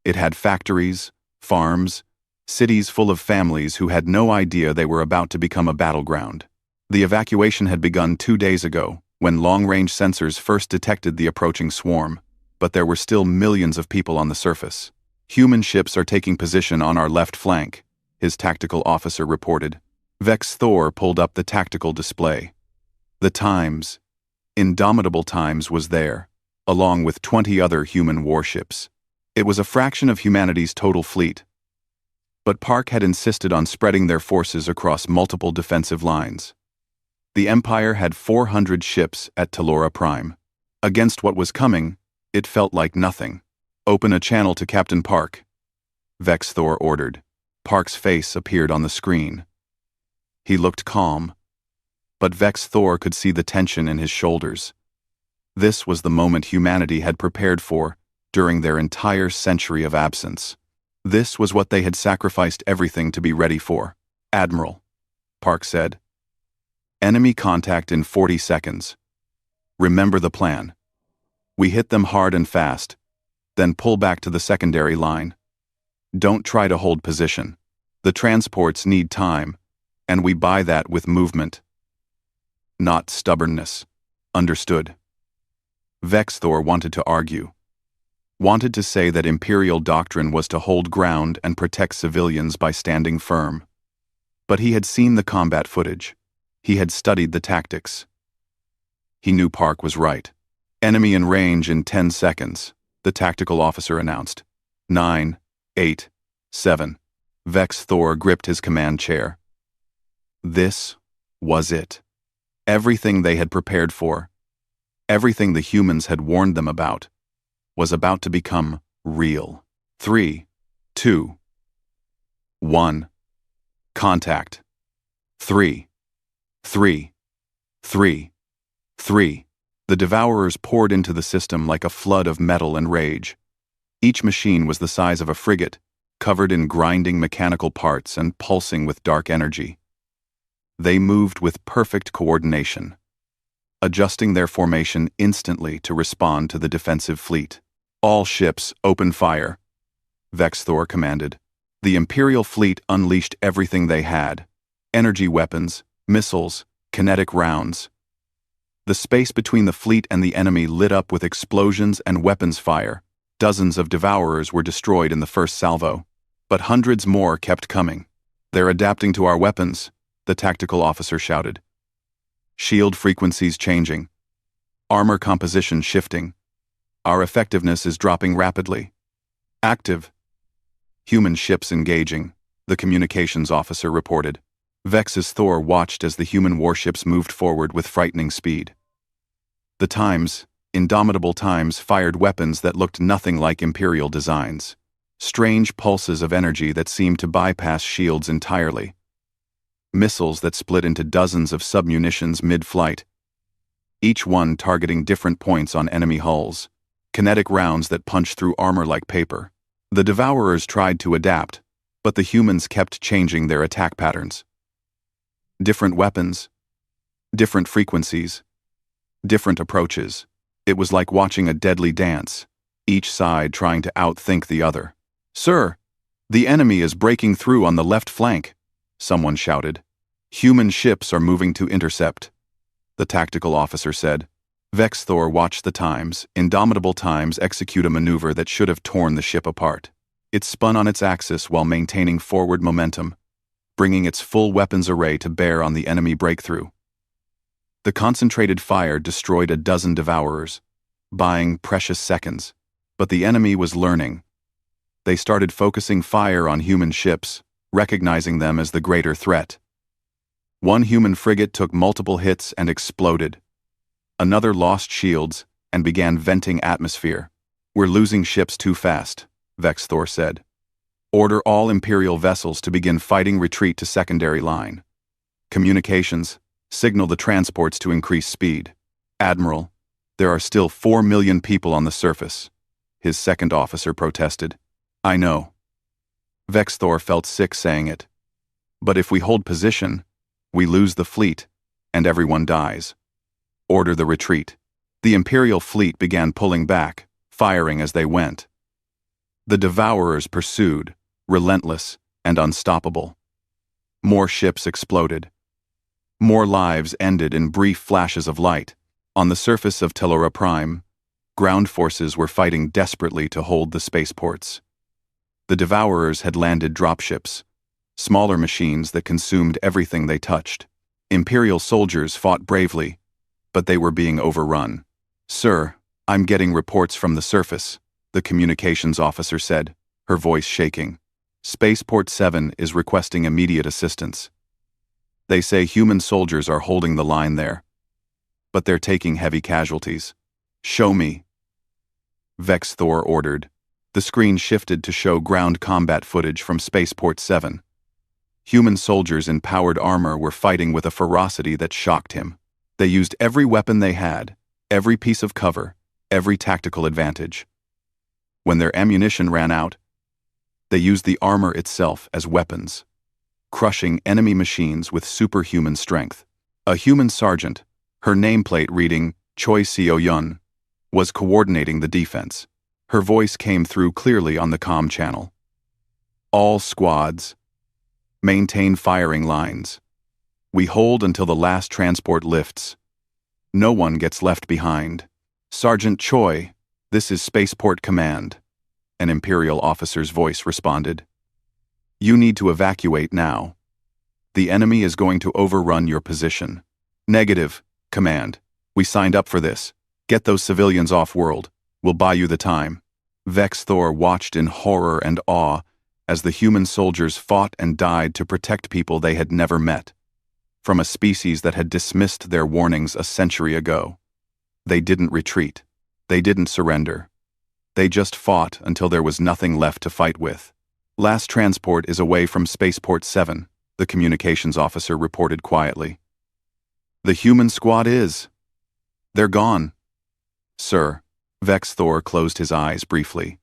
It had factories, farms, cities full of families who had no idea they were about to become a battleground. The evacuation had begun 2 days ago, when long-range sensors first detected the approaching swarm, but there were still millions of people on the surface. "Human ships are taking position on our left flank," his tactical officer reported. Vex Thor pulled up the tactical display. The Times, Indomitable Times, was there, along with 20 other human warships. It was a fraction of humanity's total fleet. But Park had insisted on spreading their forces across multiple defensive lines. The Empire had 400 ships at Telora Prime. Against what was coming, it felt like nothing. "Open a channel to Captain Park," Vex Thor ordered. Park's face appeared on the screen. He looked calm, but Vex Thor could see the tension in his shoulders. This was the moment humanity had prepared for during their entire century of absence. This was what they had sacrificed everything to be ready for. "Admiral," Park said. "Enemy contact in 40 seconds. Remember the plan. We hit them hard and fast, then pull back to the secondary line. Don't try to hold position. The transports need time, and we buy that with movement. Not stubbornness. Understood?" Vex Thor wanted to argue. Wanted to say that Imperial doctrine was to hold ground and protect civilians by standing firm. But he had seen the combat footage. He had studied the tactics. He knew Park was right. "Enemy in range in 10 seconds, the tactical officer announced. 9, 8, 7. Vex Thor gripped his command chair. This was it. Everything they had prepared for, everything the humans had warned them about, was about to become real. 3, 2, 1. Contact. 3, 3, 3, 3. The Devourers poured into the system like a flood of metal and rage. Each machine was the size of a frigate, covered in grinding mechanical parts and pulsing with dark energy. They moved with perfect coordination, adjusting their formation instantly to respond to the defensive fleet. "All ships, open fire," Vex Thor commanded. The Imperial fleet unleashed everything they had: energy weapons, missiles, kinetic rounds. The space between the fleet and the enemy lit up with explosions and weapons fire. Dozens of Devourers were destroyed in the first salvo, but hundreds more kept coming. "They're adapting to our weapons," the tactical officer shouted. shield frequencies changing, armor composition shifting. Our effectiveness is dropping rapidly. Active. Human ships engaging, the communications officer reported. Vex's Thor watched as the human warships moved forward with frightening speed. The Times, indomitable Times, fired weapons that looked nothing like Imperial designs. Strange pulses of energy that seemed to bypass shields entirely. Missiles that split into dozens of submunitions mid-flight, each one targeting different points on enemy hulls. Kinetic rounds that punched through armor like paper. The Devourers tried to adapt, but the humans kept changing their attack patterns. Different weapons, different frequencies, different approaches. It was like watching a deadly dance, each side trying to outthink the other. "Sir, the enemy is breaking through on the left flank," someone shouted. "Human ships are moving to intercept," the tactical officer said. Vex Thor watched the Times, indomitable Times, execute a maneuver that should have torn the ship apart. It spun on its axis while maintaining forward momentum, bringing its full weapons array to bear on the enemy breakthrough. The concentrated fire destroyed a dozen Devourers, buying precious seconds. But the enemy was learning. They started focusing fire on human ships, recognizing them as the greater threat. One human frigate took multiple hits and exploded. Another lost shields and began venting atmosphere. "We're losing ships too fast," Vex Thor said. "Order all Imperial vessels to begin fighting retreat to secondary line. Communications, signal the transports to increase speed. Admiral, there are still 4 million people on the surface," his second officer protested. "I know." Vex Thor felt sick saying it. "But if we hold position, we lose the fleet, and everyone dies. Order the retreat." The Imperial fleet began pulling back, firing as they went. The Devourers pursued, relentless and unstoppable. More ships exploded. More lives ended in brief flashes of light. On the surface of Telora Prime, ground forces were fighting desperately to hold the spaceports. The Devourers had landed dropships, smaller machines that consumed everything they touched. Imperial soldiers fought bravely, but they were being overrun. "Sir, I'm getting reports from the surface," the communications officer said, her voice shaking. "Spaceport 7 is requesting immediate assistance. They say human soldiers are holding the line there, but they're taking heavy casualties. Show me." Vex Thor ordered. The screen shifted to show ground combat footage from Spaceport 7. Human soldiers in powered armor were fighting with a ferocity that shocked him. They used every weapon they had, every piece of cover, every tactical advantage. When their ammunition ran out, they used the armor itself as weapons, crushing enemy machines with superhuman strength. A human sergeant, her nameplate reading Choi Seo-yun, was coordinating the defense. Her voice came through clearly on the comm channel. "All squads, maintain firing lines. We hold until the last transport lifts. No one gets left behind. Sergeant Choi, this is Spaceport Command," an Imperial officer's voice responded. "You need to evacuate now. The enemy is going to overrun your position." "Negative, Command. We signed up for this. Get those civilians off-world. We'll buy you the time." Vex Thor watched in horror and awe as the human soldiers fought and died to protect people they had never met, from a species that had dismissed their warnings a century ago. They didn't retreat. They didn't surrender. They just fought until there was nothing left to fight with. "Last transport is away from Spaceport 7, the communications officer reported quietly. "The human squad is. They're gone." "Sir," Vex Thor closed his eyes briefly.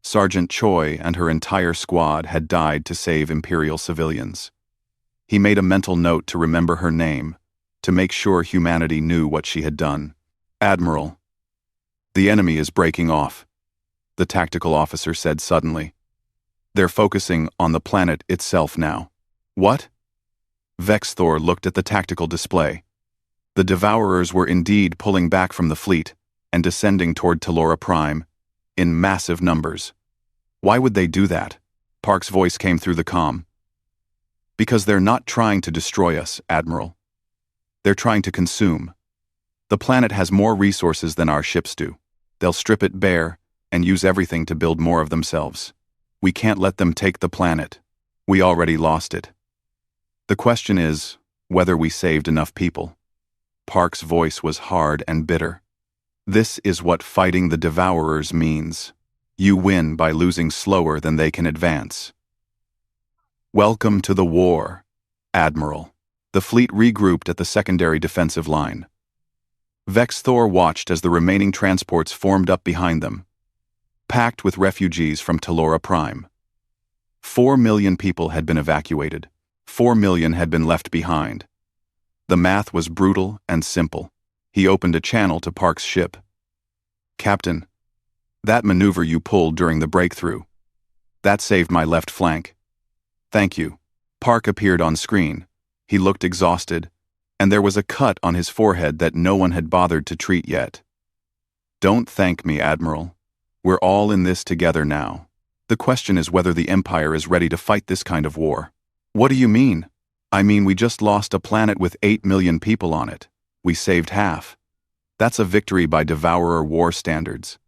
Sergeant Choi and her entire squad had died to save Imperial civilians. He made a mental note to remember her name, to make sure humanity knew what she had done. "Admiral, the enemy is breaking off," the tactical officer said suddenly. "They're focusing on the planet itself now." "What?" Vex Thor looked at the tactical display. The Devourers were indeed pulling back from the fleet and descending toward Telora Prime in massive numbers. "Why would they do that?" Park's voice came through the comm. "Because they're not trying to destroy us, Admiral. They're trying to consume. The planet has more resources than our ships do. They'll strip it bare and use everything to build more of themselves. We can't let them take the planet. We already lost it. The question is whether we saved enough people. Park's voice was hard and bitter. This is what fighting the Devourers means. You win by losing slower than they can advance. Welcome to the war, Admiral. The fleet regrouped at the secondary defensive line. Vex Thor watched as the remaining transports formed up behind them, packed with refugees from Telora Prime. 4 million people had been evacuated. 4 million had been left behind. The math was brutal and simple. He opened a channel to Park's ship. Captain, that maneuver you pulled during the breakthrough, that saved my left flank. Thank you. Park appeared on screen. He looked exhausted, and there was a cut on his forehead that no one had bothered to treat yet. Don't thank me, Admiral. We're all in this together now. The question is whether the Empire is ready to fight this kind of war. What do you mean? I mean, we just lost a planet with 8 million people on it. We saved half. That's a victory by Devourer war standards.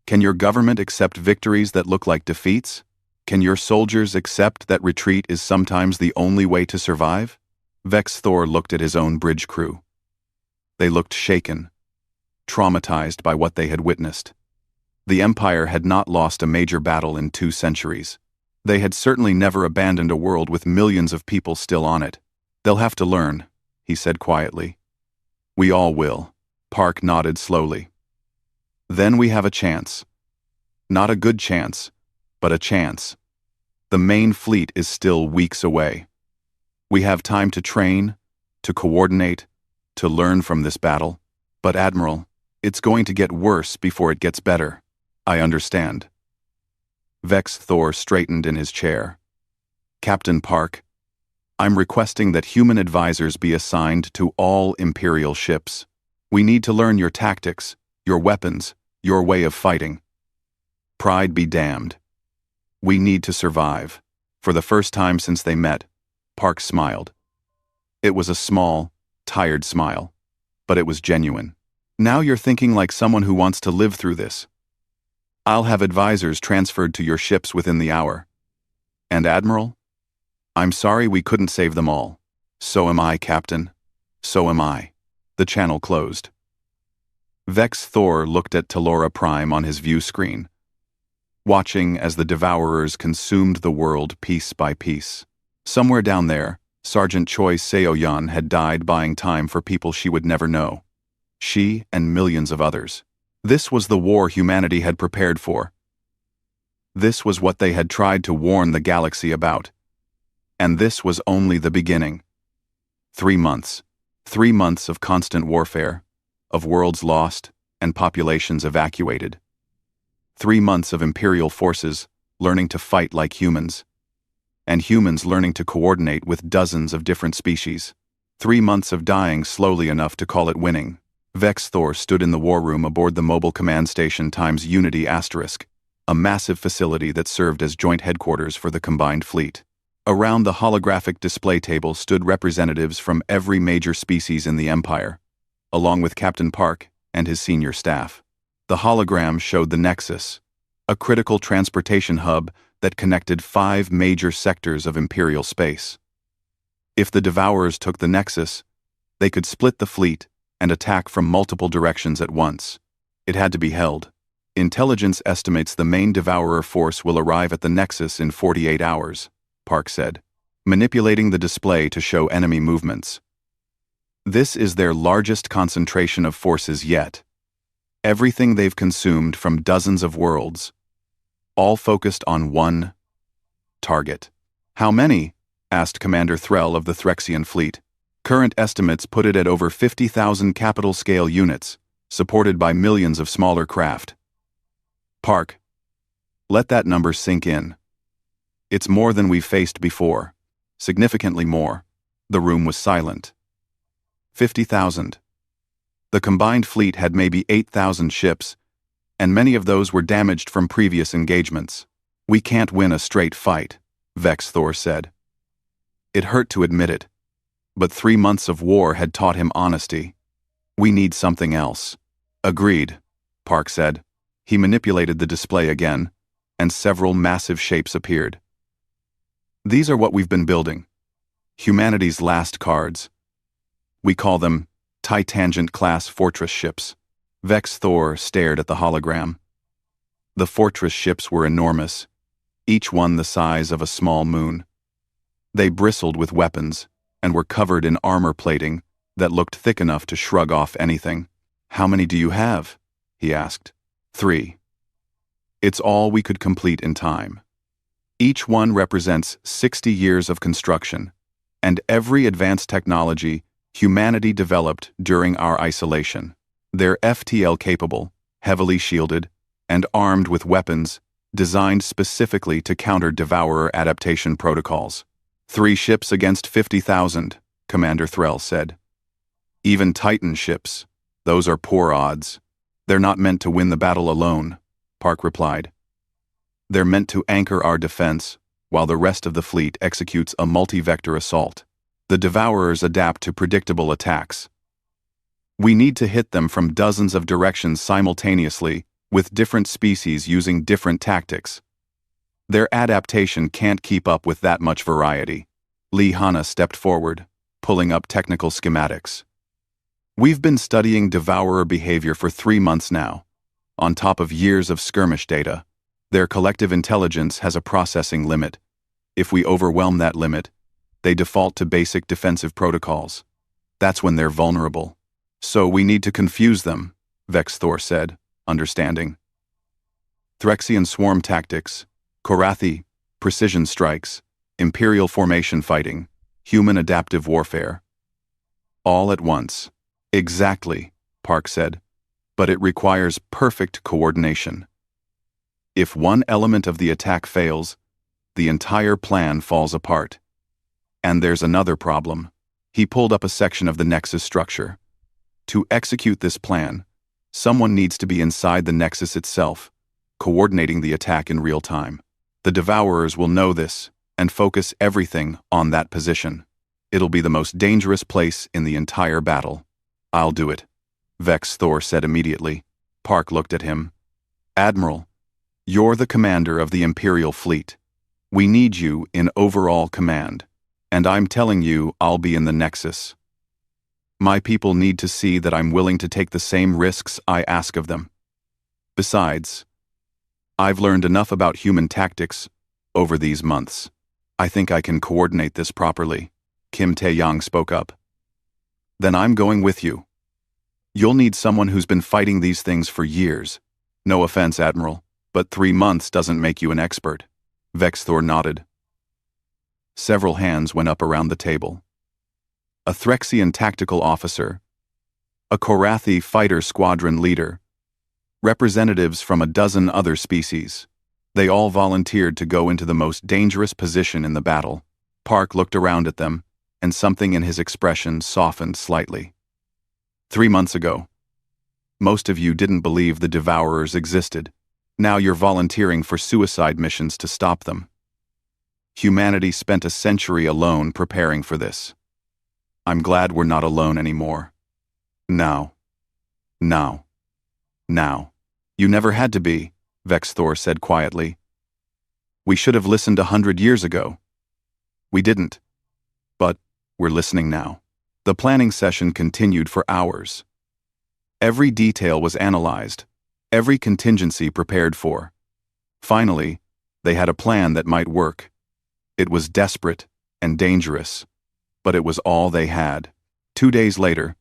Can your government accept victories that look like defeats? Can your soldiers accept that retreat is sometimes the only way to survive? Vex Thor looked at his own bridge crew. They looked shaken, traumatized by what they had witnessed. The Empire had not lost a major battle in 2 centuries. They had certainly never abandoned a world with millions of people still on it. They'll have to learn, he said quietly. We all will. Park nodded slowly. Then we have a chance. Not a good chance, but a chance. The main fleet is still weeks away. We have time to train, to coordinate, to learn from this battle. But Admiral, it's going to get worse before it gets better. I understand. Vex Thor straightened in his chair. Captain Park, I'm requesting that human advisors be assigned to all Imperial ships. We need to learn your tactics, your weapons, your way of fighting. Pride be damned. We need to survive. For the first time since they met, Park smiled. It was a small, tired smile, but it was genuine. Now you're thinking like someone who wants to live through this. I'll have advisors transferred to your ships within the hour. And Admiral? I'm sorry we couldn't save them all. So am I, Captain. So am I. The channel closed. Vex Thor looked at Telora Prime on his view screen, watching as the Devourers consumed the world piece by piece. Somewhere down there, Sergeant Choi Seo-yeon had died buying time for people she would never know. She and millions of others. This was the war humanity had prepared for. This was what they had tried to warn the galaxy about. And this was only the beginning. 3 months. 3 months of constant warfare, of worlds lost and populations evacuated. 3 months of Imperial forces learning to fight like humans, and humans learning to coordinate with dozens of different species. 3 months of dying slowly enough to call it winning. Vex Thor stood in the war room aboard the Mobile Command Station times Unity *, a massive facility that served as joint headquarters for the combined fleet. Around the holographic display table stood representatives from every major species in the Empire, along with Captain Park and his senior staff. The hologram showed the Nexus, a critical transportation hub that connected 5 major sectors of Imperial space. If the Devourers took the Nexus, they could split the fleet and attack from multiple directions at once. It had to be held. Intelligence estimates the main Devourer force will arrive at the Nexus in 48 hours, Park said, manipulating the display to show enemy movements. This is their largest concentration of forces yet. Everything they've consumed from dozens of worlds, all focused on one target. How many? Asked Commander Threll of the Threxian fleet. Current estimates put it at over 50,000 capital-scale units, supported by millions of smaller craft. Park, let that number sink in. It's more than we've faced before. Significantly more. The room was silent. 50,000. The combined fleet had maybe 8,000 ships, and many of those were damaged from previous engagements. We can't win a straight fight, Vex Thor said. It hurt to admit it, But 3 months of war had taught him honesty. We need something else. Agreed, Park said. He manipulated the display again, and several massive shapes appeared. These are what we've been building. Humanity's last cards. We call them Titangent-class fortress ships. Vex Thor stared at the hologram. The fortress ships were enormous, each one the size of a small moon. They bristled with weapons and were covered in armor plating that looked thick enough to shrug off anything. How many do you have? He asked. 3. It's all we could complete in time. Each one represents 60 years of construction, and every advanced technology humanity developed during our isolation. They're FTL-capable, heavily shielded, and armed with weapons designed specifically to counter Devourer adaptation protocols. 3 ships against 50,000, Commander Threll said. Even Titan ships, those are poor odds. They're not meant to win the battle alone, Park replied. They're meant to anchor our defense, while the rest of the fleet executes a multi-vector assault. The Devourers adapt to predictable attacks. We need to hit them from dozens of directions simultaneously, with different species using different tactics. Their adaptation can't keep up with that much variety. Lee Hanna stepped forward, pulling up technical schematics. We've been studying Devourer behavior for 3 months now. On top of years of skirmish data, their collective intelligence has a processing limit. If we overwhelm that limit, they default to basic defensive protocols. That's when they're vulnerable. So we need to confuse them, Vex Thor said, understanding. Threxian swarm tactics, Korathi, precision strikes, Imperial formation fighting, human adaptive warfare. All at once. Exactly, Park said, but it requires perfect coordination. If one element of the attack fails, the entire plan falls apart. And there's another problem. He pulled up a section of the Nexus structure. To execute this plan, someone needs to be inside the Nexus itself, coordinating the attack in real time. The Devourers will know this and focus everything on that position. It'll be the most dangerous place in the entire battle. I'll do it, Vex Thor said immediately. Park looked at him. Admiral, you're the commander of the Imperial fleet. We need you in overall command, and I'm telling you I'll be in the Nexus. My people need to see that I'm willing to take the same risks I ask of them. Besides, I've learned enough about human tactics over these months. I think I can coordinate this properly, Kim Tae-yang spoke up. Then I'm going with you. You'll need someone who's been fighting these things for years. No offense, Admiral, but 3 months doesn't make you an expert. Vex Thor nodded. Several hands went up around the table. A Threxian tactical officer, a Korathi fighter squadron leader, representatives from a dozen other species. They all volunteered to go into the most dangerous position in the battle. Park looked around at them, and something in his expression softened slightly. 3 months ago, most of you didn't believe the Devourers existed. Now you're volunteering for suicide missions to stop them. Humanity spent a century alone preparing for this. I'm glad we're not alone anymore. Now. You never had to be, Vex Thor said quietly. We should have listened 100 years ago. We didn't. But we're listening now. The planning session continued for hours. Every detail was analyzed, every contingency prepared for. Finally, they had a plan that might work. It was desperate and dangerous, but it was all they had. 2 days later,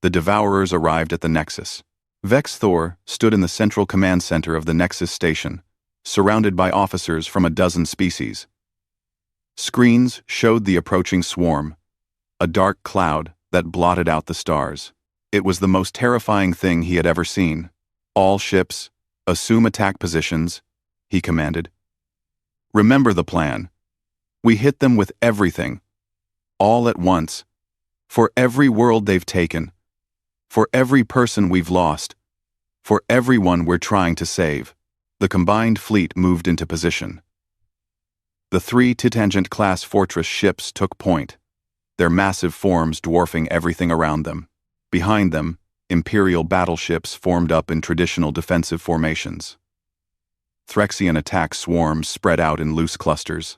the Devourers arrived at the Nexus. Vex Thor stood in the central command center of the Nexus station, surrounded by officers from a dozen species. Screens showed the approaching swarm, a dark cloud that blotted out the stars. It was the most terrifying thing he had ever seen. All ships, assume attack positions, he commanded. Remember the plan. We hit them with everything, all at once, for every world they've taken, for every person we've lost, for everyone we're trying to save. The combined fleet moved into position. The 3 Titangent-class fortress ships took point. their massive forms dwarfing everything around them. Behind them, Imperial battleships formed up in traditional defensive formations. Threxian attack swarms spread out in loose clusters.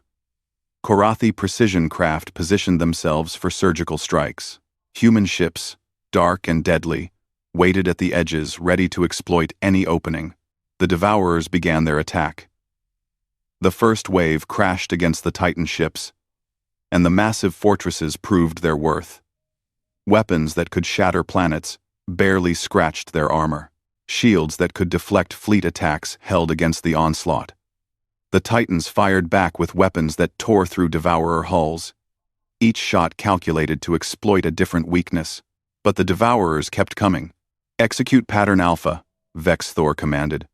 Korathi precision craft positioned themselves for surgical strikes. Human ships, dark and deadly, waited at the edges ready to exploit any opening. The Devourers began their attack. The first wave crashed against the Titan ships, and the massive fortresses proved their worth. Weapons that could shatter planets barely scratched their armor. Shields that could deflect fleet attacks held against the onslaught. The Titans fired back with weapons that tore through Devourer hulls. Each shot calculated to exploit a different weakness, but the Devourers kept coming. Execute Pattern Alpha, Vex Thor commanded.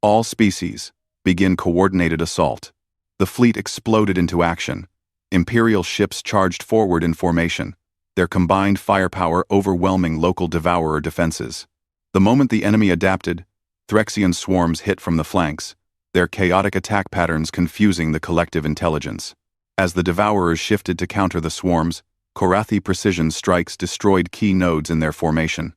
All species, begin coordinated assault. The fleet exploded into action. Imperial ships charged forward in formation, their combined firepower overwhelming local Devourer defenses. The moment the enemy adapted, Threxian swarms hit from the flanks, their chaotic attack patterns confusing the collective intelligence. As the Devourers shifted to counter the swarms, Korathi precision strikes destroyed key nodes in their formation.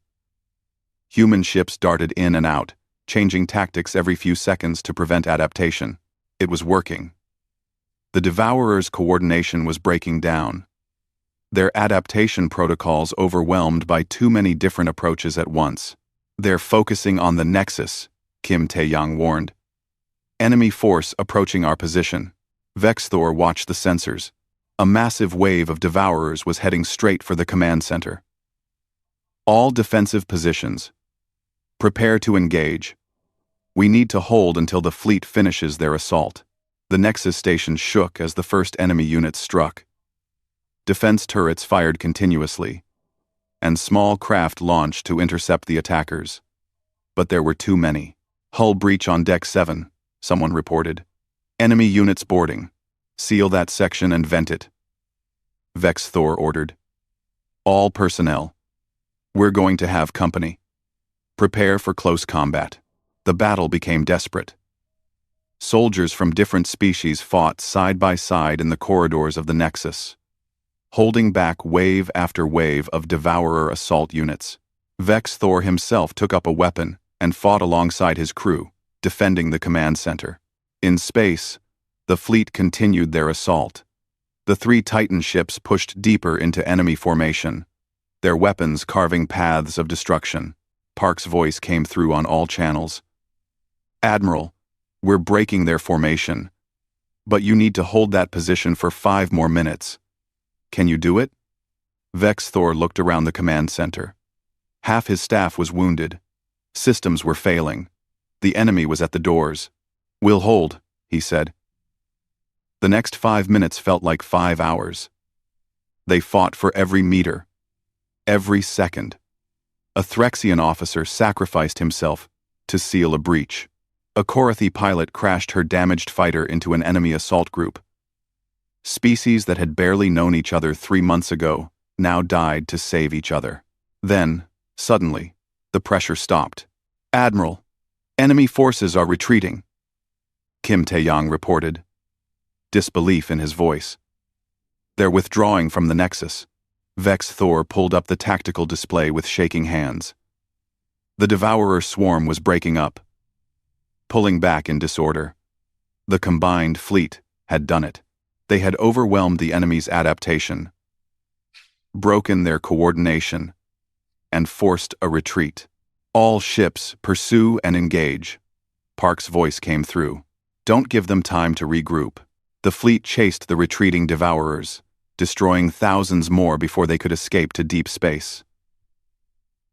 Human ships darted in and out, changing tactics every few seconds to prevent adaptation. It was working. The Devourers' coordination was breaking down. Their adaptation protocols overwhelmed by too many different approaches at once. They're focusing on the Nexus, Kim Tae-yang warned. Enemy force approaching our position. Vex Thor watched the sensors. A massive wave of Devourers was heading straight for the command center. All defensive positions. Prepare to engage. We need to hold until the fleet finishes their assault. The Nexus station shook as the first enemy units struck. Defense turrets fired continuously, and small craft launched to intercept the attackers. But there were too many. Hull breach on Deck 7, someone reported. Enemy units boarding. Seal that section and vent it. Vex Thor ordered. All personnel. We're going to have company. Prepare for close combat. The battle became desperate. Soldiers from different species fought side by side in the corridors of the Nexus, holding back wave after wave of Devourer assault units. Vex Thor himself took up a weapon and fought alongside his crew, defending the command center. In space, the fleet continued their assault. The 3 Titan ships pushed deeper into enemy formation, their weapons carving paths of destruction. Park's voice came through on all channels. Admiral, we're breaking their formation, but you need to hold that position for 5 more minutes. Can you do it? Vex Thor looked around the command center. Half his staff was wounded. Systems were failing. The enemy was at the doors. We'll hold, he said. The next 5 minutes felt like 5 hours. They fought for every meter, every second. A Threxian officer sacrificed himself to seal a breach. A Korathi pilot crashed her damaged fighter into an enemy assault group. Species that had barely known each other 3 months ago now died to save each other. Then, suddenly, the pressure stopped. Admiral, enemy forces are retreating, Kim Tae-yang reported, disbelief in his voice. They're withdrawing from the Nexus. Vex Thor pulled up the tactical display with shaking hands. The Devourer swarm was breaking up, pulling back in disorder. The combined fleet had done it. They had overwhelmed the enemy's adaptation, broken their coordination, and forced a retreat. All ships pursue and engage. Park's voice came through. Don't give them time to regroup. The fleet chased the retreating Devourers, destroying thousands more before they could escape to deep space.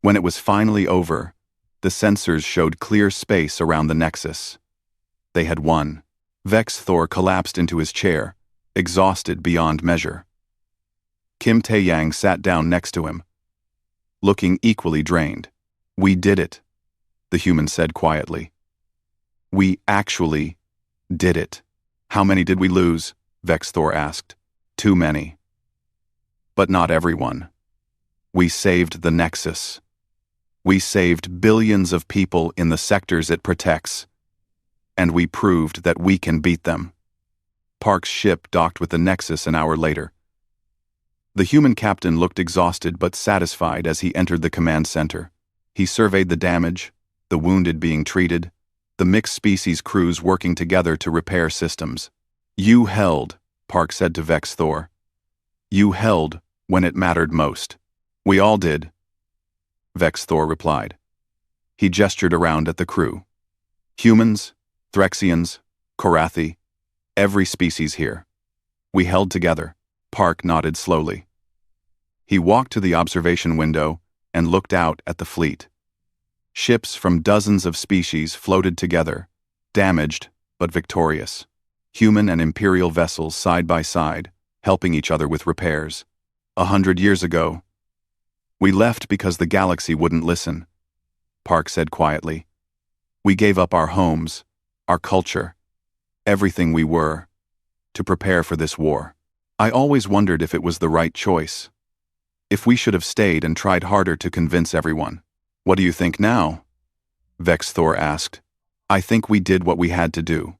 When it was finally over, the sensors showed clear space around the Nexus. They had won. Vex Thor collapsed into his chair, exhausted beyond measure. Kim Tae-yang sat down next to him, looking equally drained. We did it, the human said quietly. We actually did it. How many did we lose? Vex Thor asked. Too many. But not everyone. We saved the Nexus. We saved billions of people in the sectors it protects. And we proved that we can beat them. Park's ship docked with the Nexus an hour later. The human captain looked exhausted but satisfied as he entered the command center. He surveyed the damage, the wounded being treated, the mixed species crews working together to repair systems. "You held," Park said to Vex Thor. "You held when it mattered most." "We all did," Vex Thor replied. He gestured around at the crew. "Humans, Threxians, Korathi, every species here. We held together." Park nodded slowly. He walked to the observation window and looked out at the fleet. Ships from dozens of species floated together, damaged but victorious. Human and Imperial vessels side by side, helping each other with repairs. 100 years ago, "We left because the galaxy wouldn't listen," Park said quietly. "We gave up our homes, our culture, everything we were, to prepare for this war. I always wondered if it was the right choice. If we should have stayed and tried harder to convince everyone." "What do you think now?" Vex Thor asked. "I think we did what we had to do.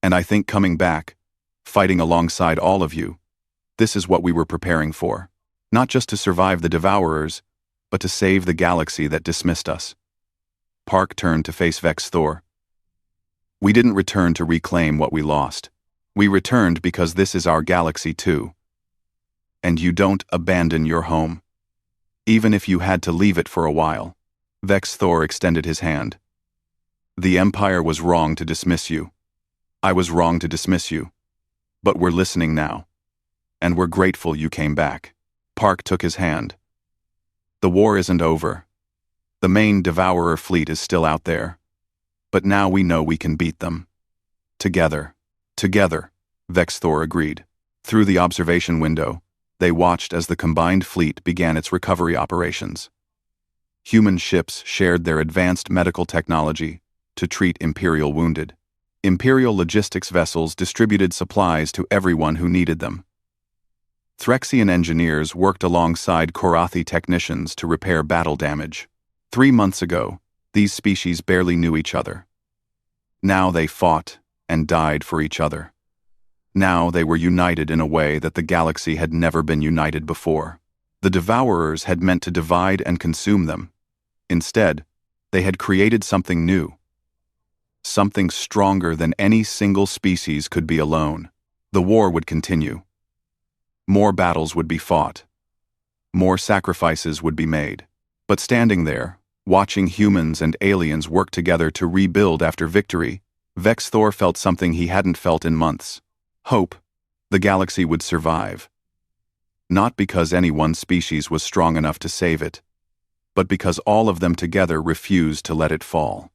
And I think coming back, fighting alongside all of you, this is what we were preparing for. Not just to survive the Devourers, but to save the galaxy that dismissed us." Park turned to face Vex Thor. "We didn't return to reclaim what we lost. We returned because this is our galaxy too. And you don't abandon your home. Even if you had to leave it for a while." Vex Thor extended his hand. "The Empire was wrong to dismiss you. I was wrong to dismiss you. But we're listening now. And we're grateful you came back." Park took his hand. "The war isn't over. The main Devourer fleet is still out there. But now we know we can beat them. Together." "Together," Vex Thor agreed. Through the observation window, they watched as the combined fleet began its recovery operations. Human ships shared their advanced medical technology to treat Imperial wounded. Imperial logistics vessels distributed supplies to everyone who needed them. Threxian engineers worked alongside Korathi technicians to repair battle damage. 3 months ago, these species barely knew each other. Now they fought and died for each other. Now they were united in a way that the galaxy had never been united before. The Devourers had meant to divide and consume them. Instead, they had created something new. Something stronger than any single species could be alone. The war would continue. More battles would be fought. More sacrifices would be made. But standing there, watching humans and aliens work together to rebuild after victory, Vex Thor felt something he hadn't felt in months. Hope. The galaxy would survive. Not because any one species was strong enough to save it, but because all of them together refused to let it fall.